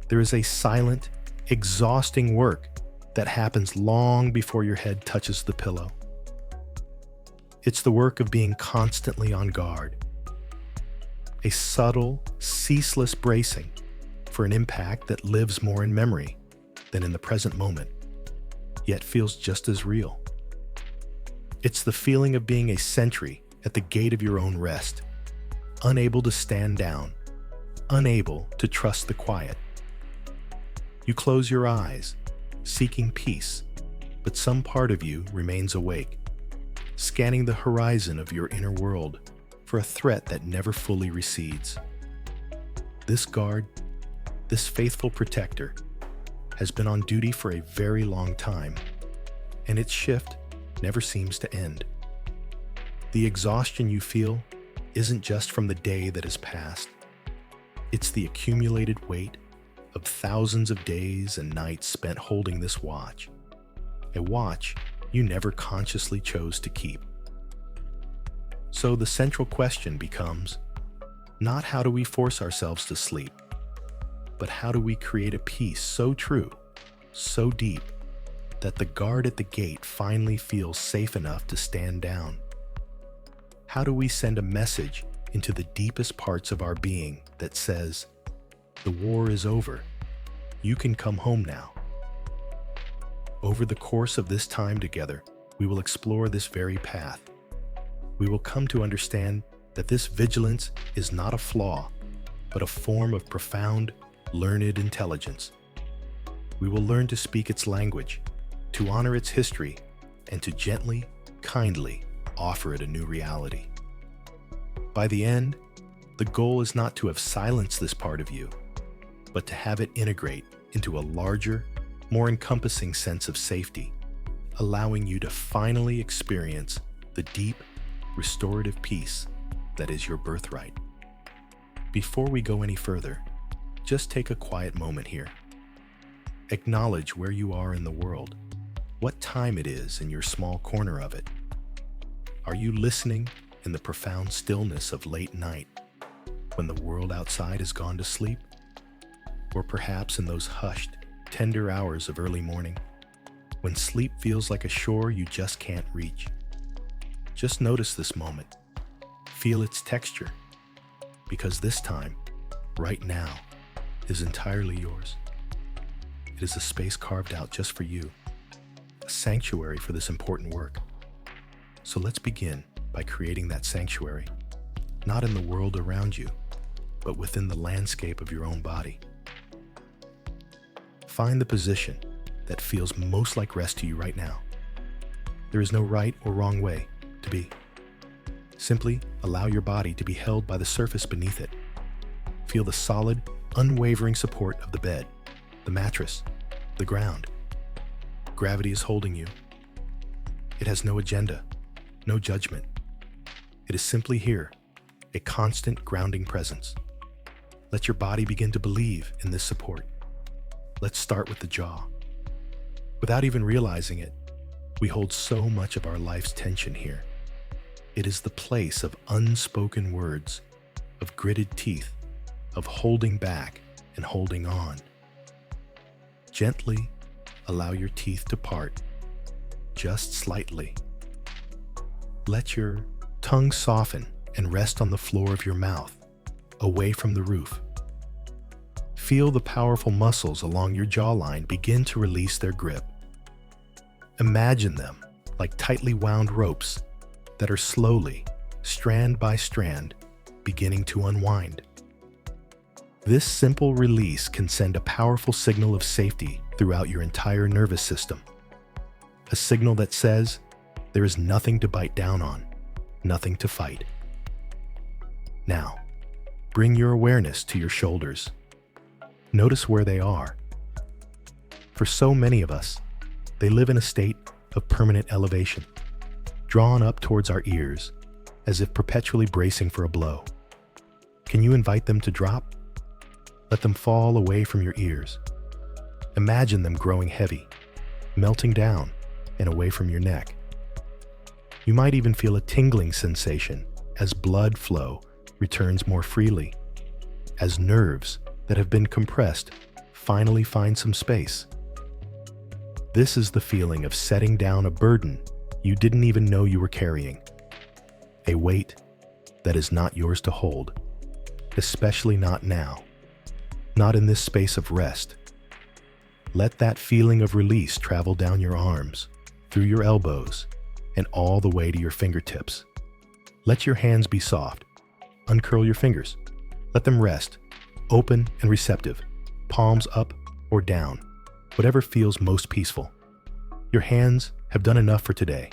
There is a silent, exhausting work that happens long before your head touches the pillow. It's the work of being constantly on guard. A subtle, ceaseless bracing for an impact that lives more in memory than in the present moment, yet feels just as real. It's the feeling of being a sentry at the gate of your own rest, unable to stand down, unable to trust the quiet. You close your eyes, seeking peace, but some part of you remains awake, scanning the horizon of your inner world for a threat that never fully recedes. This guard, this faithful protector, has been on duty for a very long time, and its shift never seems to end. The exhaustion you feel isn't just from the day that has passed. It's the accumulated weight of thousands of days and nights spent holding this watch, a watch you never consciously chose to keep. So the central question becomes, not how do we force ourselves to sleep, but how do we create a peace so true, so deep, that the guard at the gate finally feels safe enough to stand down? How do we send a message into the deepest parts of our being that says, the war is over, you can come home now? Over the course of this time together, we will explore this very path. We will come to understand that this vigilance is not a flaw, but a form of profound, learned intelligence. We will learn to speak its language, to honor its history, and to gently, kindly offer it a new reality. By the end, the goal is not to have silenced this part of you, but to have it integrate into a larger, more encompassing sense of safety, allowing you to finally experience the deep, restorative peace that is your birthright. Before we go any further, just take a quiet moment here. Acknowledge where you are in the world, what time it is in your small corner of it. Are you listening in the profound stillness of late night, when the world outside has gone to sleep? Or perhaps in those hushed, tender hours of early morning, when sleep feels like a shore you just can't reach? Just notice this moment. Feel its texture, because this time, right now, is entirely yours. It is a space carved out just for you, a sanctuary for this important work. So let's begin by creating that sanctuary, not in the world around you, but within the landscape of your own body. Find the position that feels most like rest to you right now. There is no right or wrong way to be. Simply allow your body to be held by the surface beneath it. Feel the solid, unwavering support of the bed, the mattress, the ground. Gravity is holding you. It has no agenda, no judgment. It is simply here, a constant grounding presence. Let your body begin to believe in this support. Let's start with the jaw. Without even realizing it, we hold so much of our life's tension here. It is the place of unspoken words, of gritted teeth, of holding back and holding on. Gently allow your teeth to part, just slightly. Let your tongue soften and rest on the floor of your mouth, away from the roof. Feel the powerful muscles along your jawline begin to release their grip. Imagine them like tightly wound ropes that are slowly, strand by strand, beginning to unwind. This simple release can send a powerful signal of safety throughout your entire nervous system. A signal that says there is nothing to bite down on, nothing to fight. Now, bring your awareness to your shoulders. Notice where they are. For so many of us, they live in a state of permanent elevation, drawn up towards our ears, as if perpetually bracing for a blow. Can you invite them to drop? Let them fall away from your ears. Imagine them growing heavy, melting down and away from your neck. You might even feel a tingling sensation as blood flow returns more freely, as nerves that have been compressed finally find some space. This is the feeling of setting down a burden you didn't even know you were carrying. A weight that is not yours to hold, especially not now, not in this space of rest. Let that feeling of release travel down your arms, through your elbows, and all the way to your fingertips. Let your hands be soft. Uncurl your fingers. Let them rest, open and receptive, palms up or down, whatever feels most peaceful. Your hands have done enough for today.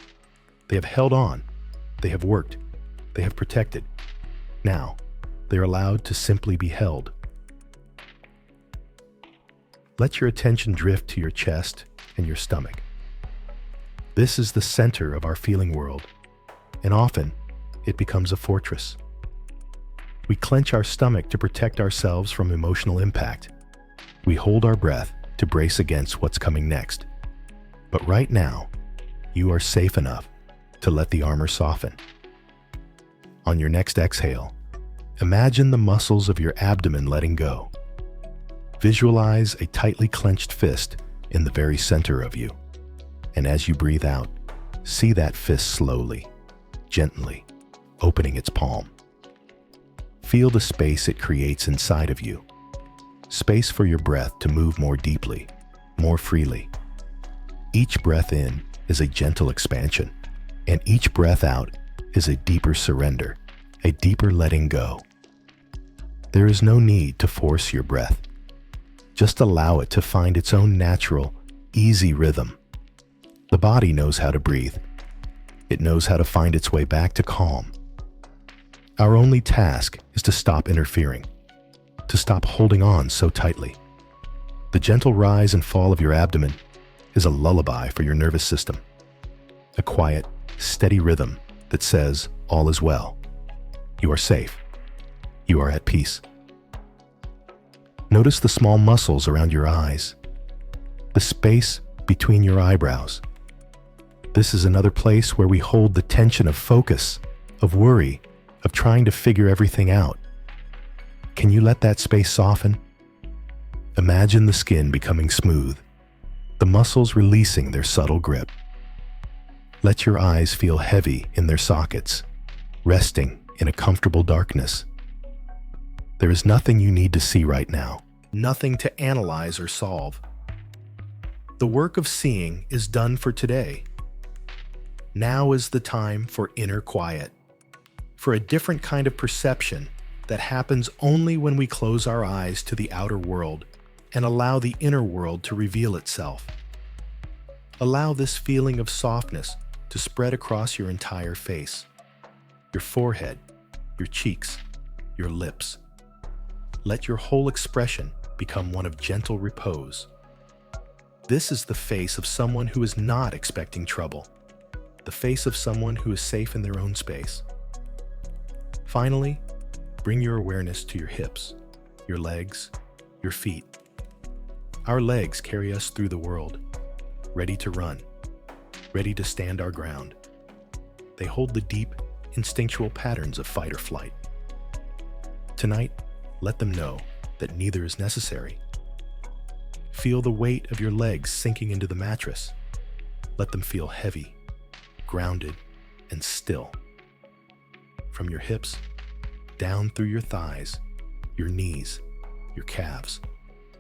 They have held on. They have worked. They have protected. Now, they are allowed to simply be held. Let your attention drift to your chest and your stomach. This is the center of our feeling world, and often it becomes a fortress. We clench our stomach to protect ourselves from emotional impact. We hold our breath to brace against what's coming next. But right now, you are safe enough to let the armor soften. On your next exhale, imagine the muscles of your abdomen letting go. Visualize a tightly clenched fist in the very center of you. And as you breathe out, see that fist slowly, gently, opening its palm. Feel the space it creates inside of you. Space for your breath to move more deeply, more freely. Each breath in is a gentle expansion, and each breath out is a deeper surrender, a deeper letting go. There is no need to force your breath. Just allow it to find its own natural, easy rhythm. The body knows how to breathe. It knows how to find its way back to calm. Our only task is to stop interfering, to stop holding on so tightly. The gentle rise and fall of your abdomen is a lullaby for your nervous system, a quiet, steady rhythm that says all is well. You are safe. You are at peace. Notice the small muscles around your eyes, the space between your eyebrows. This is another place where we hold the tension of focus, of worry, of trying to figure everything out. Can you let that space soften? Imagine the skin becoming smooth, the muscles releasing their subtle grip. Let your eyes feel heavy in their sockets, resting in a comfortable darkness. There is nothing you need to see right now, nothing to analyze or solve. The work of seeing is done for today. Now is the time for inner quiet, for a different kind of perception that happens only when we close our eyes to the outer world and allow the inner world to reveal itself. Allow this feeling of softness to spread across your entire face, your forehead, your cheeks, your lips. Let your whole expression become one of gentle repose. This is the face of someone who is not expecting trouble, the face of someone who is safe in their own space. Finally, bring your awareness to your hips, your legs, your feet. Our legs carry us through the world, ready to run, ready to stand our ground. They hold the deep, instinctual patterns of fight or flight. Tonight, let them know that neither is necessary. Feel the weight of your legs sinking into the mattress. Let them feel heavy, grounded, and still. From your hips, down through your thighs, your knees, your calves,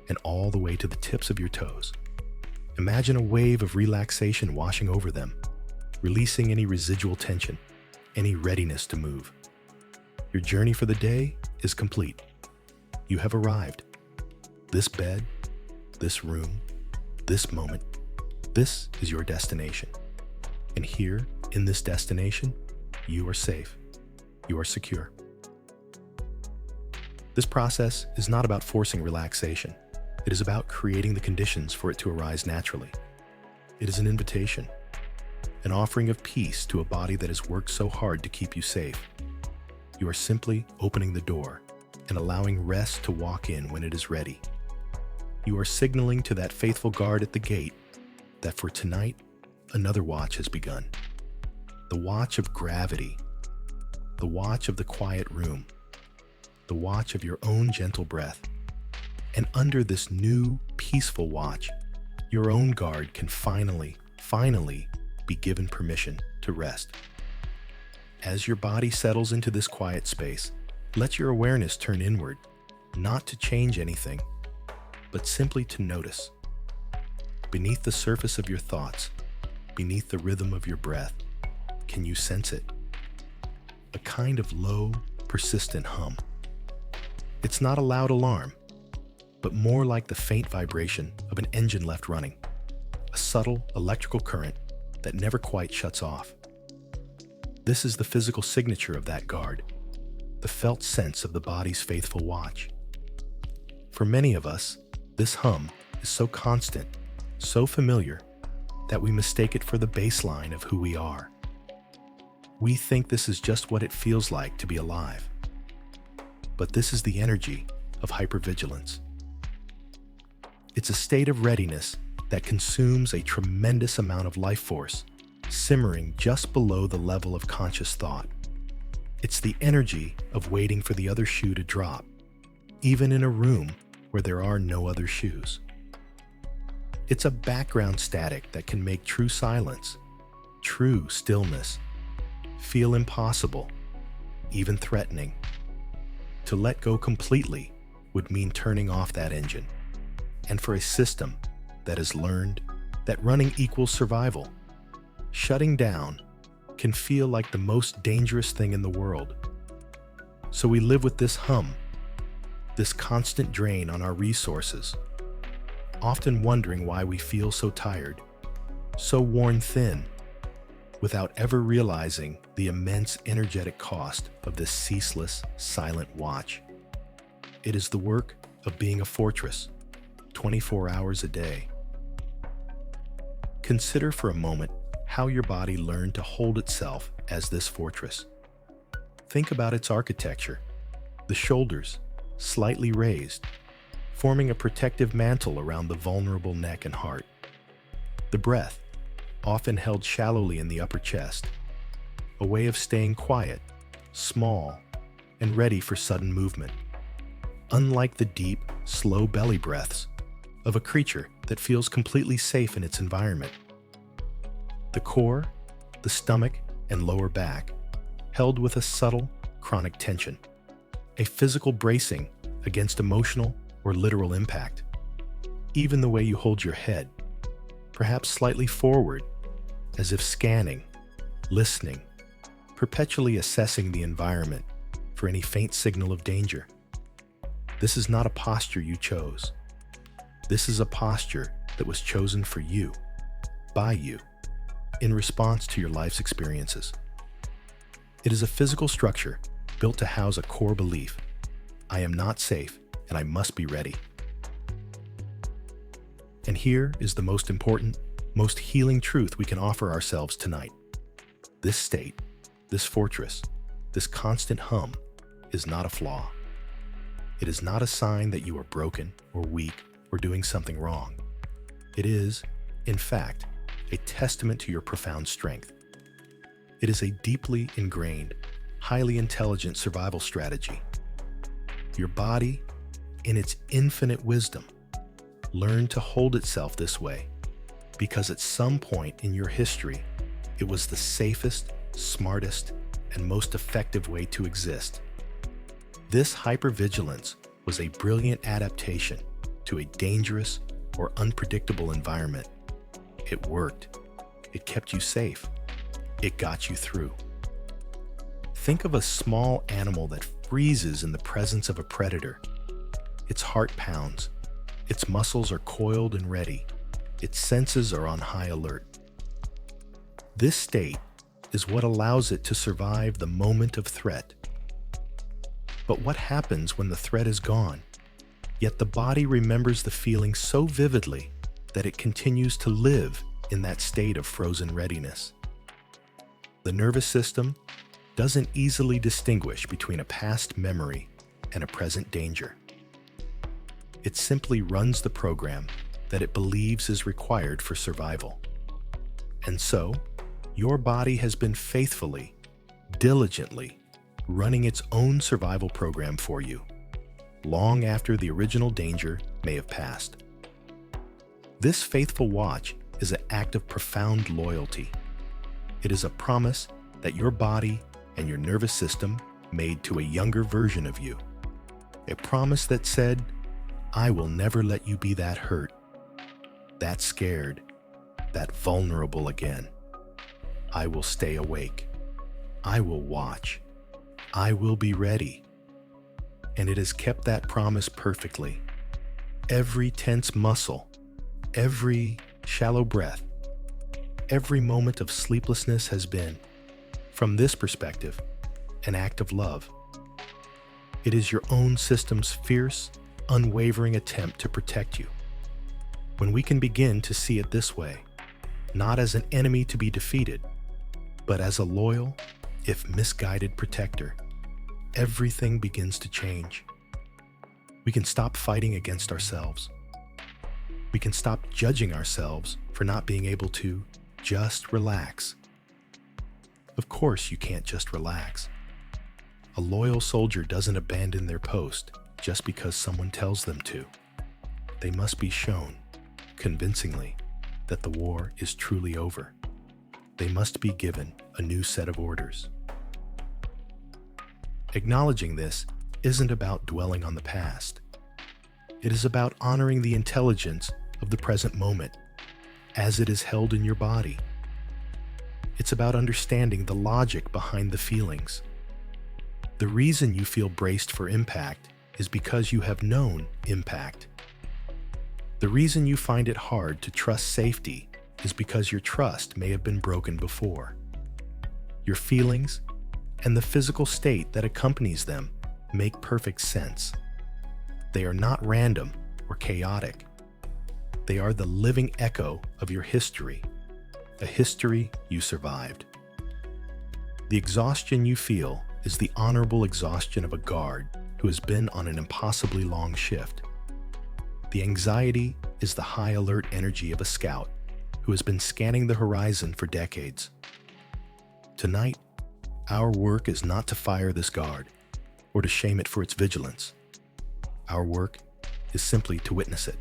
and all the way to the tips of your toes. Imagine a wave of relaxation washing over them, releasing any residual tension, any readiness to move. Your journey for the day is complete. You have arrived. This bed, this room, this moment, this is your destination. And here, in this destination, you are safe. You are secure. This process is not about forcing relaxation. It is about creating the conditions for it to arise naturally. It is an invitation, an offering of peace to a body that has worked so hard to keep you safe. You are simply opening the door and allowing rest to walk in when it is ready. You are signaling to that faithful guard at the gate that for tonight, another watch has begun. The watch of gravity, the watch of the quiet room, the watch of your own gentle breath. And under this new, peaceful watch, your own guard can finally be given permission to rest. As your body settles into this quiet space, let your awareness turn inward, not to change anything, but simply to notice. Beneath the surface of your thoughts, beneath the rhythm of your breath, can you sense it? A kind of low, persistent hum. It's not a loud alarm, but more like the faint vibration of an engine left running, a subtle electrical current that never quite shuts off. This is the physical signature of that guard, the felt sense of the body's faithful watch. For many of us, this hum is so constant, so familiar, that we mistake it for the baseline of who we are. We think this is just what it feels like to be alive. But this is the energy of hypervigilance. It's a state of readiness that consumes a tremendous amount of life force, simmering just below the level of conscious thought. It's the energy of waiting for the other shoe to drop, even in a room where there are no other shoes. It's a background static that can make true silence, true stillness, feel impossible, even threatening. To let go completely would mean turning off that engine. And for a system that has learned that running equals survival, shutting down can feel like the most dangerous thing in the world. So we live with this hum, this constant drain on our resources, often wondering why we feel so tired, so worn thin, without ever realizing the immense energetic cost of this ceaseless, silent watch. It is the work of being a fortress, 24 hours a day. Consider for a moment how your body learned to hold itself as this fortress. Think about its architecture. The shoulders, slightly raised, forming a protective mantle around the vulnerable neck and heart. The breath, often held shallowly in the upper chest, a way of staying quiet, small, and ready for sudden movement. Unlike the deep, slow belly breaths of a creature that feels completely safe in its environment. The core, the stomach, and lower back held with a subtle, chronic tension, a physical bracing against emotional or literal impact. Even the way you hold your head, perhaps slightly forward, as if scanning, listening, perpetually assessing the environment for any faint signal of danger. This is not a posture you chose. This is a posture that was chosen for you, by you, in response to your life's experiences. It is a physical structure built to house a core belief: I am not safe and I must be ready. And here is the most important, most healing truth we can offer ourselves tonight. This state, this fortress, this constant hum is not a flaw. It is not a sign that you are broken or weak or doing something wrong. It is, in fact, a testament to your profound strength. It is a deeply ingrained, highly intelligent survival strategy. Your body, in its infinite wisdom, learned to hold itself this way because at some point in your history, it was the safest, smartest, and most effective way to exist. This hypervigilance was a brilliant adaptation to a dangerous or unpredictable environment. It worked. It kept you safe. It got you through. Think of a small animal that freezes in the presence of a predator. Its heart pounds. Its muscles are coiled and ready. Its senses are on high alert. This state is what allows it to survive the moment of threat. But what happens when the threat is gone, yet the body remembers the feeling so vividly that it continues to live in that state of frozen readiness? The nervous system doesn't easily distinguish between a past memory and a present danger. It simply runs the program that it believes is required for survival. And so, your body has been faithfully, diligently running its own survival program for you. long after the original danger may have passed. This faithful watch is an act of profound loyalty. It is a promise that your body and your nervous system made to a younger version of you. A promise that said, I will never let you be that hurt, that scared, that vulnerable again. I will stay awake. I will watch. I will be ready. And it has kept that promise perfectly. Every tense muscle, every shallow breath, every moment of sleeplessness has been, from this perspective, an act of love. It is your own system's fierce, unwavering attempt to protect you. When we can begin to see it this way, not as an enemy to be defeated, but as a loyal, if misguided protector, everything begins to change. We can stop fighting against ourselves. We can stop judging ourselves for not being able to just relax. Of course, you can't just relax. A loyal soldier doesn't abandon their post just because someone tells them to. They must be shown, convincingly, that the war is truly over. They must be given a new set of orders. Acknowledging this isn't about dwelling on the past. It is about honoring the intelligence of the present moment as it is held in your body. It's about understanding the logic behind the feelings. The reason you feel braced for impact is because you have known impact. The reason you find it hard to trust safety is because your trust may have been broken before. Your feelings and the physical state that accompanies them make perfect sense. They are not random or chaotic. They are the living echo of your history, a history you survived. The exhaustion you feel is the honorable exhaustion of a guard who has been on an impossibly long shift. The anxiety is the high alert energy of a scout who has been scanning the horizon for decades. Tonight, our work is not to fire this guard or to shame it for its vigilance. Our work is simply to witness it.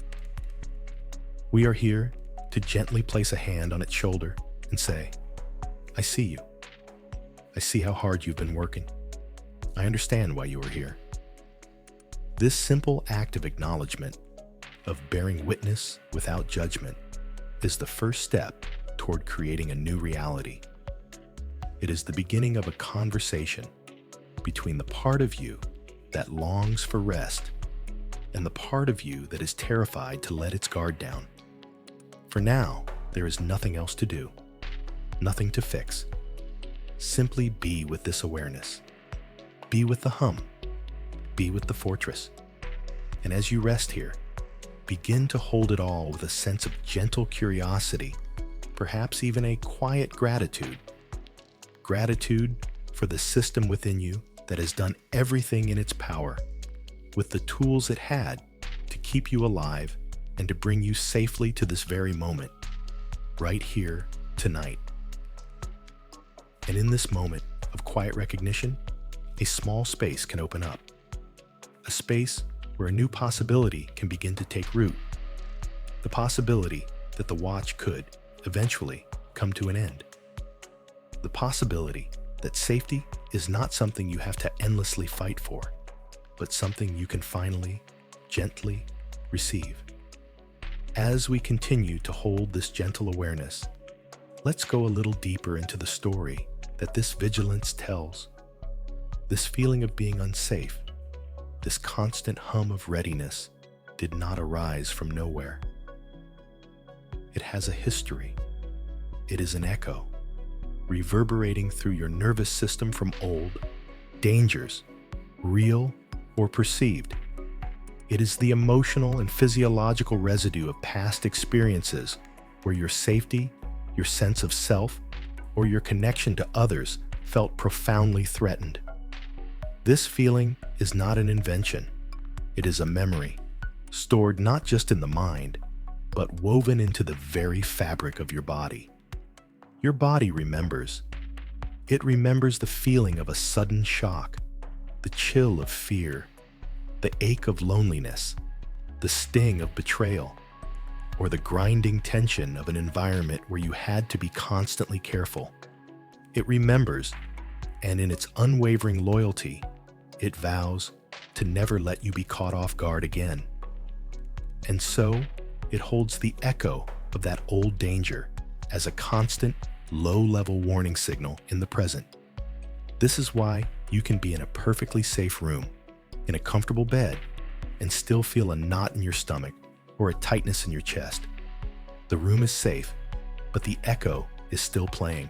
We are here to gently place a hand on its shoulder and say, I see you. I see how hard you've been working. I understand why you are here. This simple act of acknowledgement, of bearing witness without judgment, is the first step toward creating a new reality. It is the beginning of a conversation between the part of you that longs for rest and the part of you that is terrified to let its guard down. For now, there is nothing else to do, nothing to fix. Simply be with this awareness. Be with the hum. Be with the fortress. And as you rest here, begin to hold it all with a sense of gentle curiosity, perhaps even a quiet gratitude. Gratitude for the system within you that has done everything in its power, with the tools it had to keep you alive and to bring you safely to this very moment, right here, tonight. And in this moment of quiet recognition, a small space can open up. A space where a new possibility can begin to take root. The possibility that the watch could, eventually, come to an end. The possibility that safety is not something you have to endlessly fight for, but something you can finally, gently receive. As we continue to hold this gentle awareness, let's go a little deeper into the story that this vigilance tells. This feeling of being unsafe, this constant hum of readiness, did not arise from nowhere. It has a history. It is an echo, reverberating through your nervous system from old dangers, real or perceived. It is the emotional and physiological residue of past experiences where your safety, your sense of self, or your connection to others felt profoundly threatened. This feeling is not an invention. It is a memory, stored not just in the mind, but woven into the very fabric of your body. Your body remembers. It remembers the feeling of a sudden shock, the chill of fear, The ache of loneliness, the sting of betrayal, or the grinding tension of an environment where you had to be constantly careful. It remembers, and in its unwavering loyalty, it vows to never let you be caught off guard again. And so, it holds the echo of that old danger as a constant, low-level warning signal in the present. This is why you can be in a perfectly safe room, in a comfortable bed, and still feel a knot in your stomach or a tightness in your chest. The room is safe, but the echo is still playing.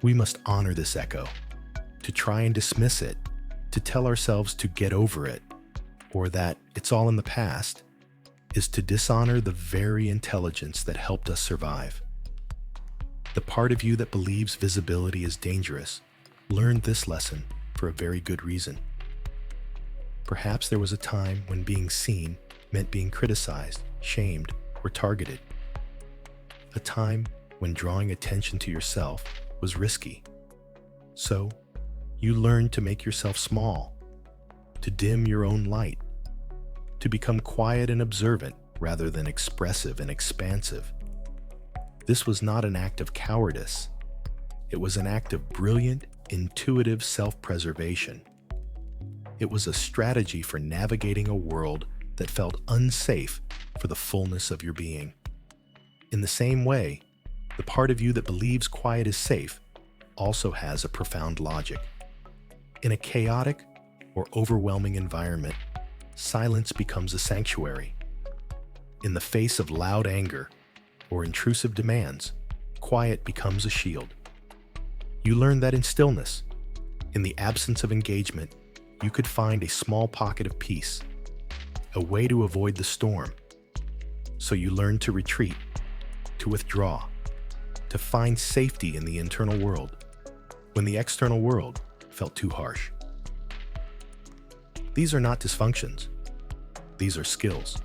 We must honor this echo. To try and dismiss it, to tell ourselves to get over it, or that it's all in the past, is to dishonor the very intelligence that helped us survive. The part of you that believes visibility is dangerous learned this lesson for a very good reason. Perhaps there was a time when being seen meant being criticized, shamed, or targeted. A time when drawing attention to yourself was risky. So, you learned to make yourself small, to dim your own light, to become quiet and observant rather than expressive and expansive. This was not an act of cowardice. It was an act of brilliant, intuitive self-preservation. It was a strategy for navigating a world that felt unsafe for the fullness of your being. In the same way, the part of you that believes quiet is safe also has a profound logic. In a chaotic or overwhelming environment, silence becomes a sanctuary. In the face of loud anger or intrusive demands, quiet becomes a shield. You learn that in stillness, in the absence of engagement, you could find a small pocket of peace, a way to avoid the storm. So you learn to retreat, to withdraw, to find safety in the internal world when the external world felt too harsh. These are not dysfunctions. These are skills.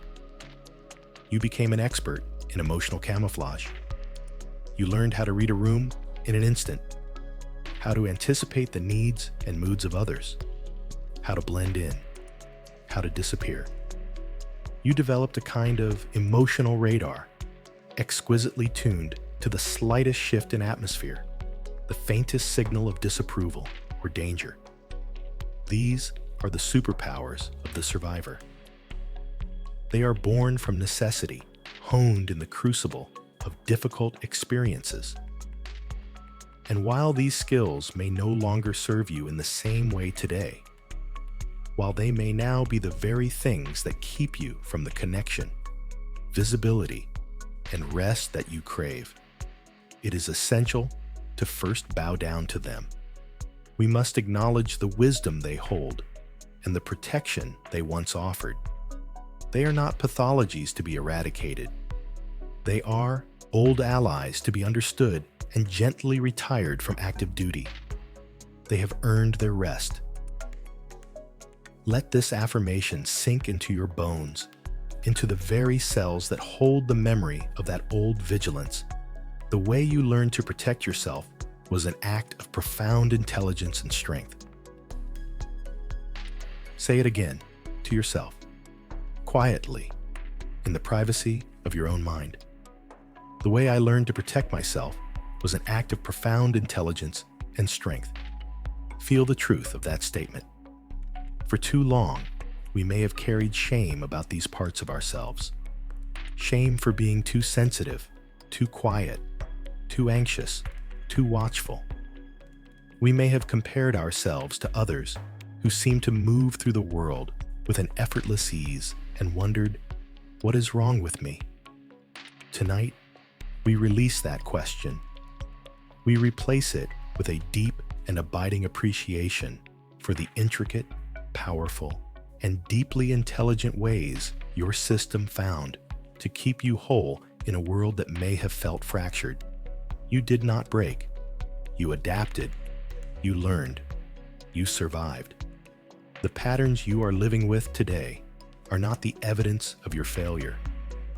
You became an expert in emotional camouflage. You learned how to read a room in an instant, how to anticipate the needs and moods of others, how to blend in, how to disappear. You developed a kind of emotional radar, exquisitely tuned to the slightest shift in atmosphere, the faintest signal of disapproval or danger. These are the superpowers of the survivor. They are born from necessity, honed in the crucible of difficult experiences. And while these skills may no longer serve you in the same way today, while they may now be the very things that keep you from the connection, visibility, and rest that you crave, it is essential to first bow down to them. We must acknowledge the wisdom they hold and the protection they once offered. They are not pathologies to be eradicated. They are old allies to be understood and gently retired from active duty. They have earned their rest. Let this affirmation sink into your bones, into the very cells that hold the memory of that old vigilance. The way you learned to protect yourself was an act of profound intelligence and strength. Say it again to yourself, quietly, in the privacy of your own mind. The way I learned to protect myself was an act of profound intelligence and strength. Feel the truth of that statement. For too long, we may have carried shame about these parts of ourselves. Shame for being too sensitive, too quiet, too anxious, too watchful. We may have compared ourselves to others who seem to move through the world with an effortless ease and wondered, what is wrong with me? Tonight, we release that question. We replace it with a deep and abiding appreciation for the intricate, powerful, and deeply intelligent ways your system found to keep you whole in a world that may have felt fractured. You did not break. You adapted. You learned. You survived. The patterns you are living with today are not the evidence of your failure,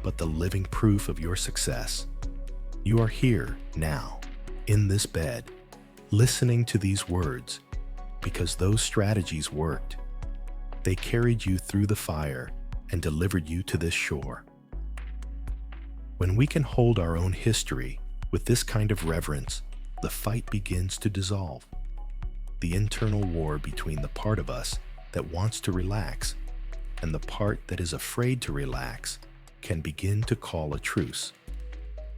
but the living proof of your success. You are here now, in this bed, listening to these words, because those strategies worked. They carried you through the fire and delivered you to this shore. When we can hold our own history with this kind of reverence, the fight begins to dissolve. The internal war between the part of us that wants to relax and the part that is afraid to relax can begin to call a truce,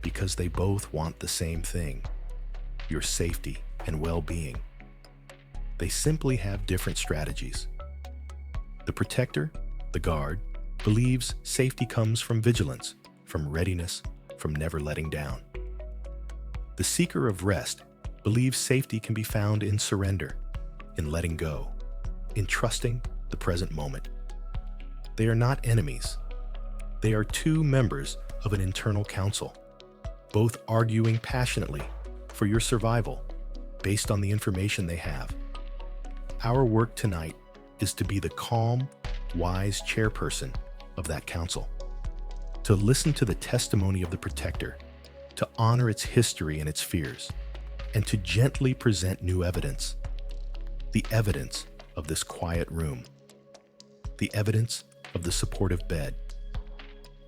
because they both want the same thing: your safety and well-being. They simply have different strategies. The protector, the guard, believes safety comes from vigilance, from readiness, from never letting down. The seeker of rest believes safety can be found in surrender, in letting go, in trusting the present moment. They are not enemies. They are two members of an internal council, both arguing passionately for your survival based on the information they have. Our work tonight is to be the calm, wise chairperson of that council, to listen to the testimony of the protector, to honor its history and its fears, and to gently present new evidence. The evidence of this quiet room, the evidence of the supportive bed,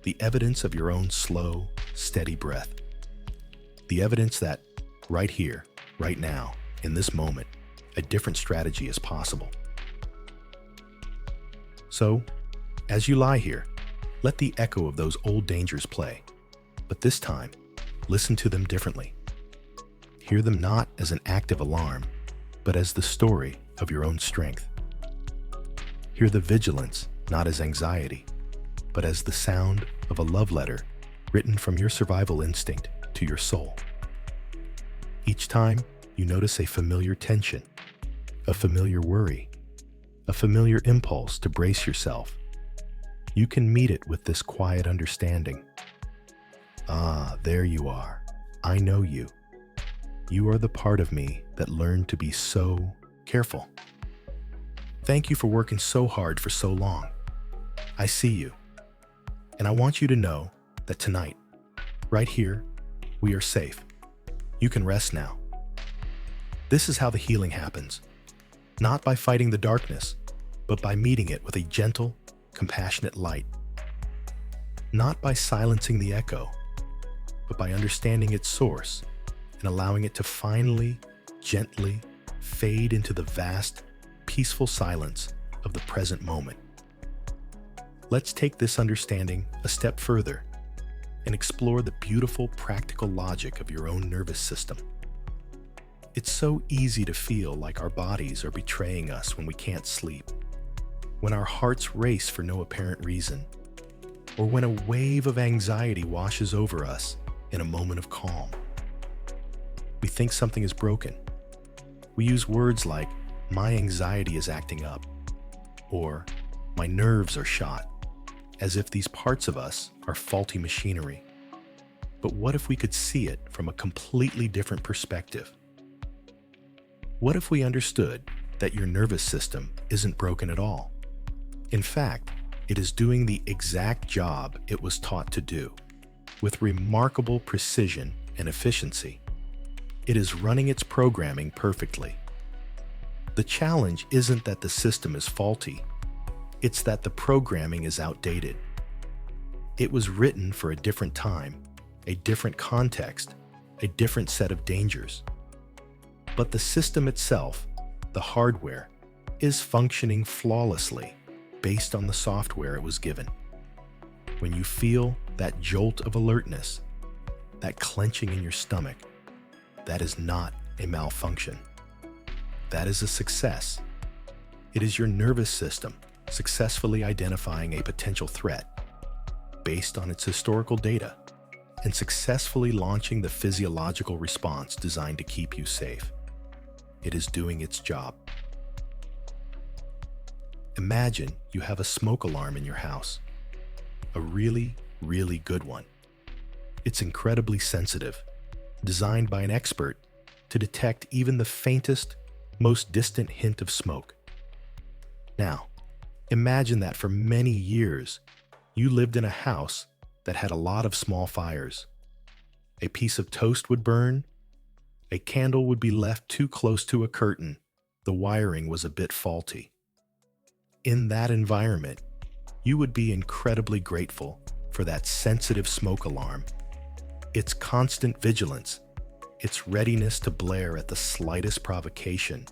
the evidence of your own slow, steady breath, the evidence that right here, right now, in this moment, a different strategy is possible. So, as you lie here, let the echo of those old dangers play, but this time, listen to them differently. Hear them not as an active alarm, but as the story of your own strength. Hear the vigilance not as anxiety, but as the sound of a love letter written from your survival instinct to your soul. Each time, you notice a familiar tension, a familiar worry, a familiar impulse to brace yourself. You can meet it with this quiet understanding. Ah, there you are. I know you. You are the part of me that learned to be so careful. Thank you for working so hard for so long. I see you. And I want you to know that tonight, right here, we are safe. You can rest now. This is how the healing happens. Not by fighting the darkness, but by meeting it with a gentle, compassionate light. Not by silencing the echo, but by understanding its source and allowing it to finally, gently fade into the vast, peaceful silence of the present moment. Let's take this understanding a step further and explore the beautiful, practical logic of your own nervous system. It's so easy to feel like our bodies are betraying us when we can't sleep, when our hearts race for no apparent reason, or when a wave of anxiety washes over us in a moment of calm. We think something is broken. We use words like, "My anxiety is acting up," or "My nerves are shot," as if these parts of us are faulty machinery. But what if we could see it from a completely different perspective? What if we understood that your nervous system isn't broken at all? In fact, it is doing the exact job it was taught to do, with remarkable precision and efficiency. It is running its programming perfectly. The challenge isn't that the system is faulty, it's that the programming is outdated. It was written for a different time, a different context, a different set of dangers. But the system itself, the hardware, is functioning flawlessly based on the software it was given. When you feel that jolt of alertness, that clenching in your stomach, that is not a malfunction. That is a success. It is your nervous system successfully identifying a potential threat based on its historical data and successfully launching the physiological response designed to keep you safe. It is doing its job. Imagine you have a smoke alarm in your house, a really, really good one. It's incredibly sensitive, designed by an expert to detect even the faintest, most distant hint of smoke. Now, imagine that for many years, you lived in a house that had a lot of small fires. A piece of toast would burn, a candle would be left too close to a curtain, the wiring was a bit faulty. In that environment, you would be incredibly grateful for that sensitive smoke alarm. Its constant vigilance, its readiness to blare at the slightest provocation,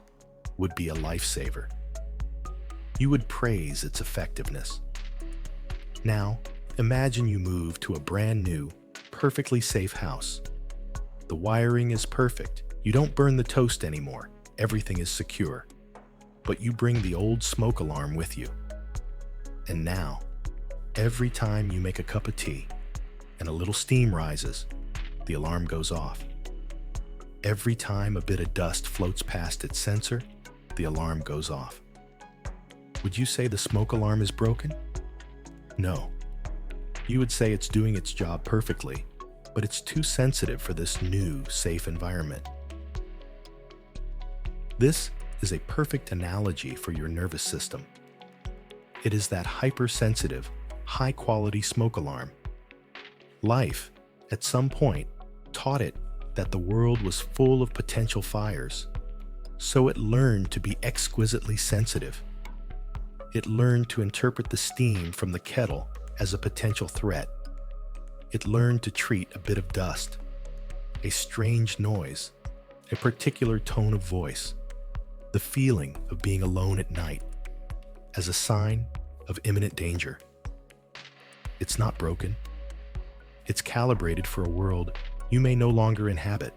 would be a lifesaver. You would praise its effectiveness. Now, imagine you move to a brand new, perfectly safe house. The wiring is perfect. You don't burn the toast anymore. Everything is secure. But you bring the old smoke alarm with you. And now, every time you make a cup of tea and a little steam rises, the alarm goes off. Every time a bit of dust floats past its sensor, the alarm goes off. Would you say the smoke alarm is broken? No. You would say it's doing its job perfectly, but it's too sensitive for this new, safe environment. This is a perfect analogy for your nervous system. It is that hypersensitive, high-quality smoke alarm. Life, at some point, taught it that the world was full of potential fires, so it learned to be exquisitely sensitive. It learned to interpret the steam from the kettle as a potential threat. It learned to treat a bit of dust, a strange noise, a particular tone of voice, the feeling of being alone at night, as a sign of imminent danger. It's not broken. It's calibrated for a world you may no longer inhabit.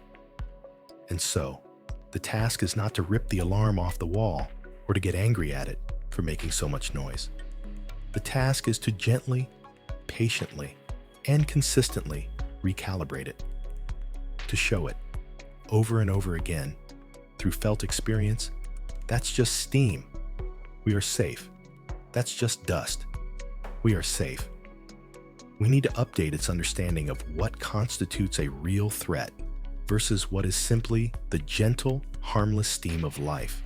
And so, the task is not to rip the alarm off the wall or to get angry at it for making so much noise. The task is to gently, patiently, and consistently recalibrate it, to show it over and over again through felt experience. That's just steam. We are safe. That's just dust. We are safe. We need to update its understanding of what constitutes a real threat versus what is simply the gentle, harmless steam of life.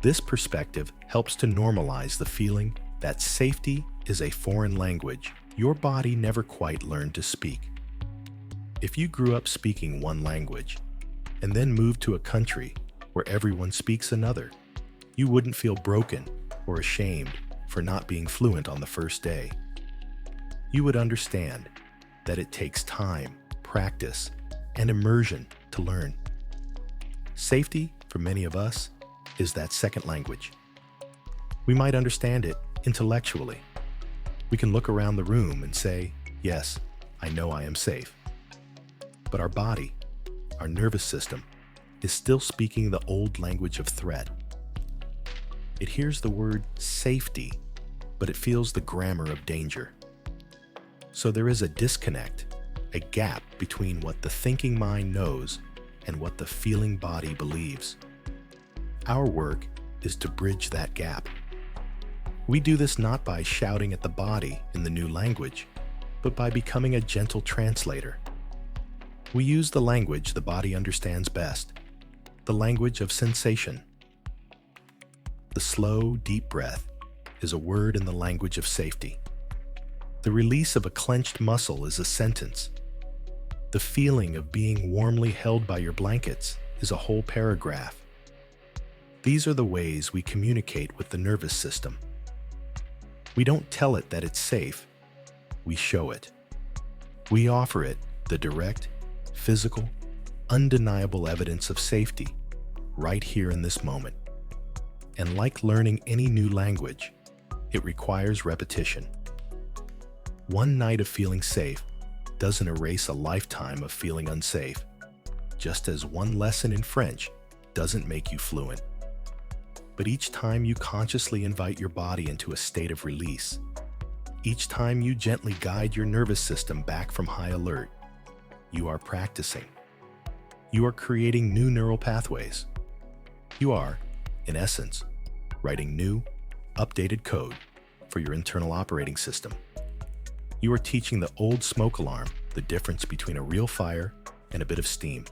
This perspective helps to normalize the feeling that safety is a foreign language your body never quite learned to speak. If you grew up speaking one language and then moved to a country where everyone speaks another, you wouldn't feel broken or ashamed for not being fluent on the first day. You would understand that it takes time, practice, and immersion to learn. Safety, for many of us, is that second language. We might understand it intellectually. We can look around the room and say, yes, I know I am safe. But our body, our nervous system, is still speaking the old language of threat. It hears the word safety, but it feels the grammar of danger. So there is a disconnect, a gap between what the thinking mind knows and what the feeling body believes. Our work is to bridge that gap. We do this not by shouting at the body in the new language, but by becoming a gentle translator. We use the language the body understands best, the language of sensation. The slow, deep breath is a word in the language of safety. The release of a clenched muscle is a sentence. The feeling of being warmly held by your blankets is a whole paragraph. These are the ways we communicate with the nervous system. We don't tell it that it's safe. We show it. We offer it the direct, physical, undeniable evidence of safety right here in this moment. And like learning any new language, it requires repetition. One night of feeling safe doesn't erase a lifetime of feeling unsafe, just as one lesson in French doesn't make you fluent. But each time you consciously invite your body into a state of release, each time you gently guide your nervous system back from high alert, you are practicing. You are creating new neural pathways. You are, in essence, writing new, updated code for your internal operating system. You are teaching the old smoke alarm the difference between a real fire and a bit of steam.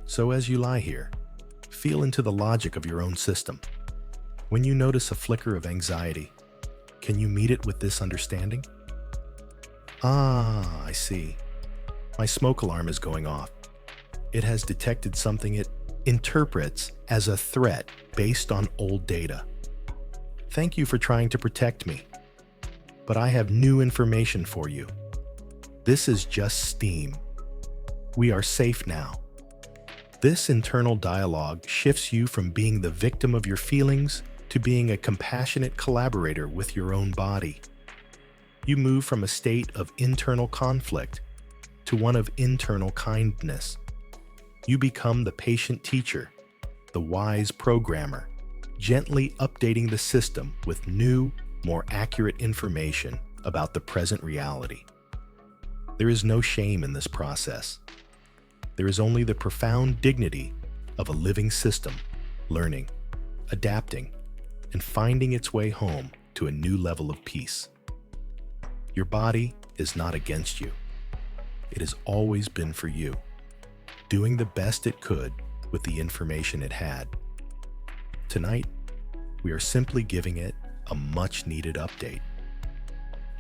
So as you lie here, feel into the logic of your own system. When you notice a flicker of anxiety, can you meet it with this understanding? I see. My smoke alarm is going off. It has detected something it interprets as a threat based on old data. Thank you for trying to protect me, but I have new information for you. This is just steam. We are safe now. This internal dialogue shifts you from being the victim of your feelings to being a compassionate collaborator with your own body. You move from a state of internal conflict to one of internal kindness. You become the patient teacher, the wise programmer, gently updating the system with new, more accurate information about the present reality. There is no shame in this process. There is only the profound dignity of a living system, learning, adapting, and finding its way home to a new level of peace. Your body is not against you. It has always been for you, doing the best it could with the information it had. Tonight, we are simply giving it a much-needed update.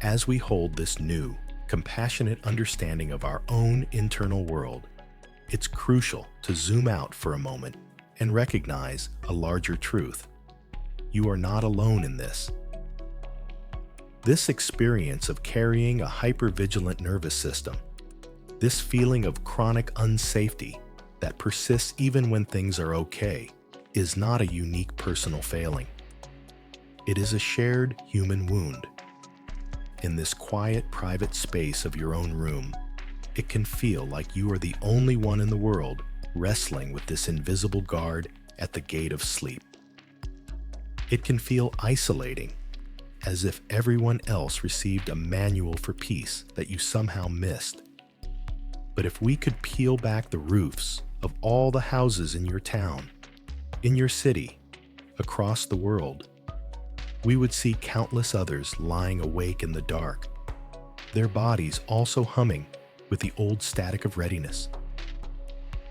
As we hold this new, compassionate understanding of our own internal world, it's crucial to zoom out for a moment and recognize a larger truth. You are not alone in this. This experience of carrying a hypervigilant nervous system, this feeling of chronic unsafety that persists even when things are okay, is not a unique personal failing. It is a shared human wound. In this quiet, private space of your own room, it can feel like you are the only one in the world wrestling with this invisible guard at the gate of sleep. It can feel isolating, as if everyone else received a manual for peace that you somehow missed. But if we could peel back the roofs of all the houses in your town, in your city, across the world, we would see countless others lying awake in the dark, their bodies also humming with the old static of readiness.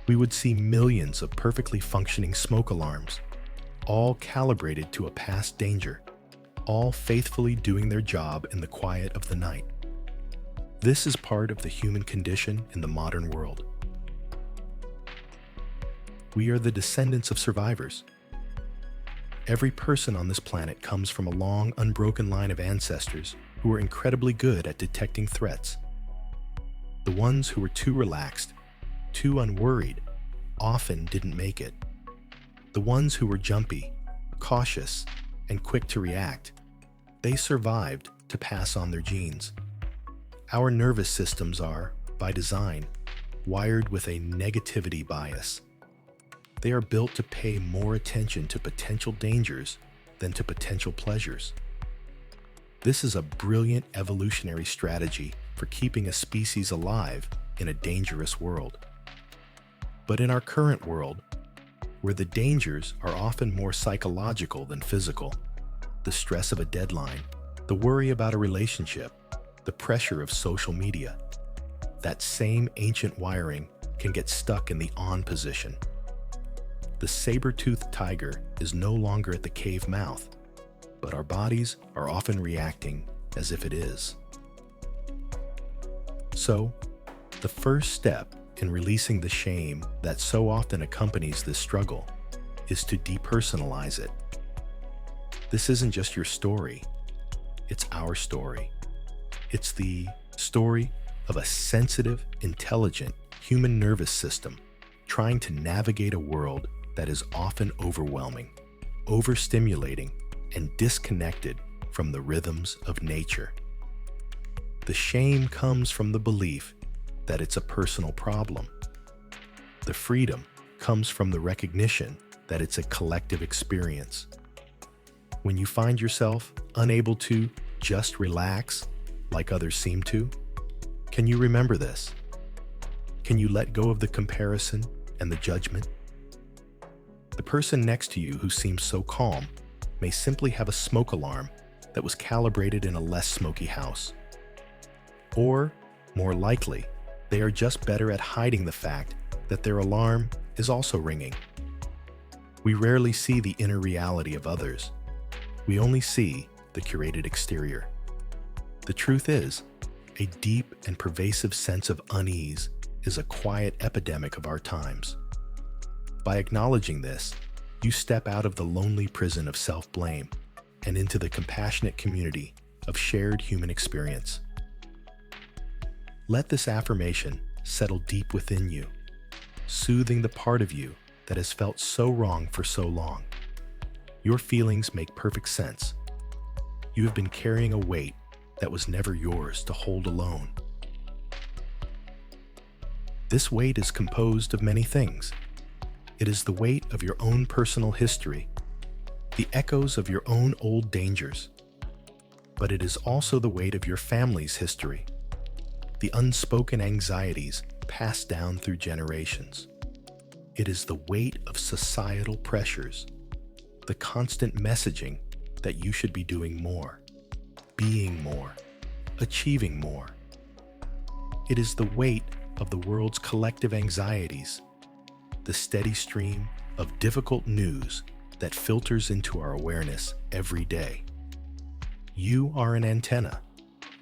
We would see millions of perfectly functioning smoke alarms, all calibrated to a past danger, all faithfully doing their job in the quiet of the night. This is part of the human condition in the modern world. We are the descendants of survivors. Every person on this planet comes from a long, unbroken line of ancestors who were incredibly good at detecting threats. The ones who were too relaxed, too unworried, often didn't make it. The ones who were jumpy, cautious, and quick to react, they survived to pass on their genes. Our nervous systems are, by design, wired with a negativity bias. They are built to pay more attention to potential dangers than to potential pleasures. This is a brilliant evolutionary strategy for keeping a species alive in a dangerous world. But in our current world, where the dangers are often more psychological than physical, the stress of a deadline, the worry about a relationship, the pressure of social media, that same ancient wiring can get stuck in the on position. The saber-toothed tiger is no longer at the cave mouth, but our bodies are often reacting as if it is. So, the first step in releasing the shame that so often accompanies this struggle is to depersonalize it. This isn't just your story, it's our story. It's the story of a sensitive, intelligent human nervous system trying to navigate a world that is often overwhelming, overstimulating, and disconnected from the rhythms of nature. The shame comes from the belief that it's a personal problem. The freedom comes from the recognition that it's a collective experience. When you find yourself unable to just relax like others seem to, can you remember this? Can you let go of the comparison and the judgment? The person next to you who seems so calm may simply have a smoke alarm that was calibrated in a less smoky house. Or, more likely, they are just better at hiding the fact that their alarm is also ringing. We rarely see the inner reality of others. We only see the curated exterior. The truth is, a deep and pervasive sense of unease is a quiet epidemic of our times. By acknowledging this, you step out of the lonely prison of self-blame and into the compassionate community of shared human experience. Let this affirmation settle deep within you, soothing the part of you that has felt so wrong for so long. Your feelings make perfect sense. You have been carrying a weight that was never yours to hold alone. This weight is composed of many things. It is the weight of your own personal history, the echoes of your own old dangers, but it is also the weight of your family's history, the unspoken anxieties passed down through generations. It is the weight of societal pressures, the constant messaging that you should be doing more, being more, achieving more. It is the weight of the world's collective anxieties, the steady stream of difficult news that filters into our awareness every day. You are an antenna,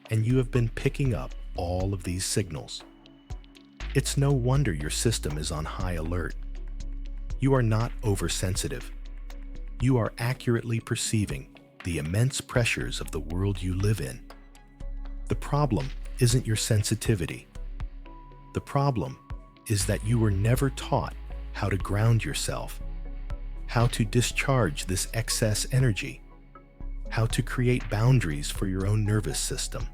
and you have been picking up all of these signals. It's no wonder your system is on high alert. You are not oversensitive. You are accurately perceiving the immense pressures of the world you live in. The problem isn't your sensitivity. The problem is that you were never taught how to ground yourself, how to discharge this excess energy, how to create boundaries for your own nervous system.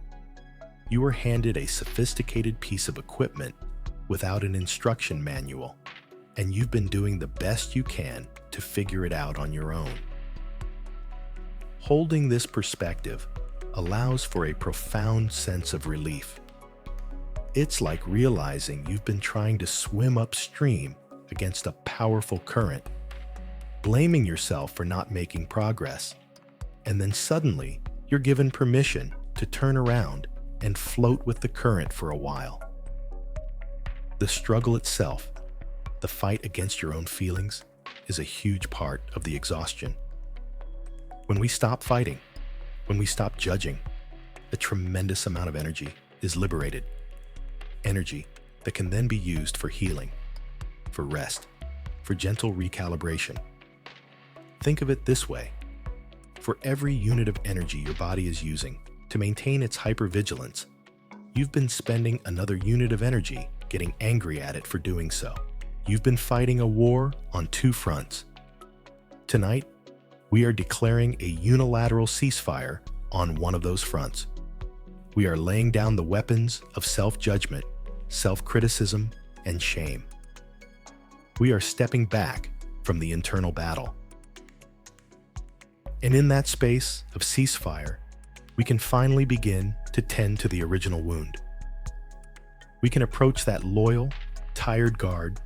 You were handed a sophisticated piece of equipment without an instruction manual, and you've been doing the best you can to figure it out on your own. Holding this perspective allows for a profound sense of relief. It's like realizing you've been trying to swim upstream against a powerful current, blaming yourself for not making progress, and then suddenly you're given permission to turn around and float with the current for a while. The struggle itself, the fight against your own feelings, is a huge part of the exhaustion. When we stop fighting, when we stop judging, a tremendous amount of energy is liberated. Energy that can then be used for healing, for rest, for gentle recalibration. Think of it this way. For every unit of energy your body is using to maintain its hypervigilance, you've been spending another unit of energy getting angry at it for doing so. You've been fighting a war on two fronts. Tonight, we are declaring a unilateral ceasefire on one of those fronts. We are laying down the weapons of self-judgment, self-criticism, and shame. We are stepping back from the internal battle. And in that space of ceasefire, we can finally begin to tend to the original wound. We can approach that loyal, tired guard,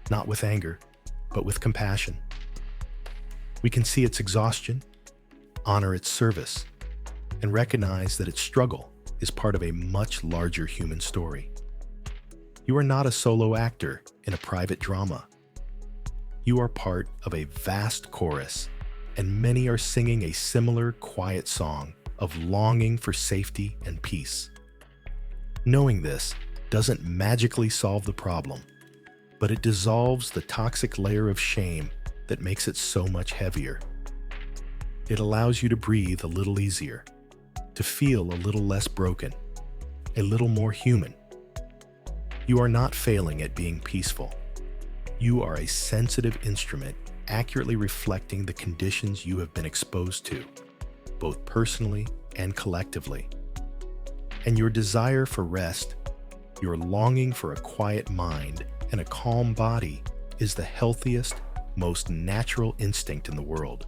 not with anger, but with compassion. We can see its exhaustion, honor its service, and recognize that its struggle is part of a much larger human story. You are not a solo actor in a private drama. You are part of a vast chorus, and many are singing a similar quiet song of longing for safety and peace. Knowing this doesn't magically solve the problem, but it dissolves the toxic layer of shame that makes it so much heavier. It allows you to breathe a little easier, to feel a little less broken, a little more human. You are not failing at being peaceful. You are a sensitive instrument accurately reflecting the conditions you have been exposed to, both personally and collectively. And your desire for rest, your longing for a quiet mind and a calm body is the healthiest, most natural instinct in the world.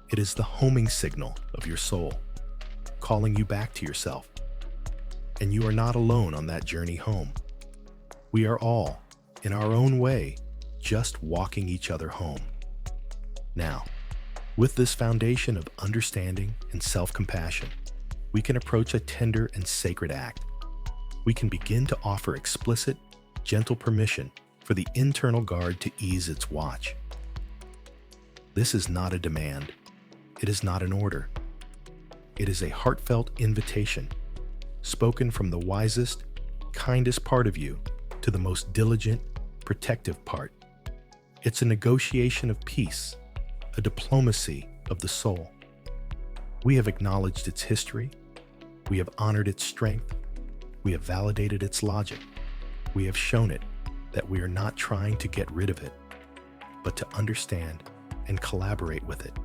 It is the homing signal of your soul, calling you back to yourself. And you are not alone on that journey home. We are all, in our own way, just walking each other home. Now, with this foundation of understanding and self-compassion, we can approach a tender and sacred act. We can begin to offer explicit, gentle permission for the internal guard to ease its watch. This is not a demand. It is not an order. It is a heartfelt invitation, spoken from the wisest, kindest part of you to the most diligent, protective part. It's a negotiation of peace, a diplomacy of the soul. We have acknowledged its history. We have honored its strength. We have validated its logic. We have shown it that we are not trying to get rid of it, but to understand and collaborate with it.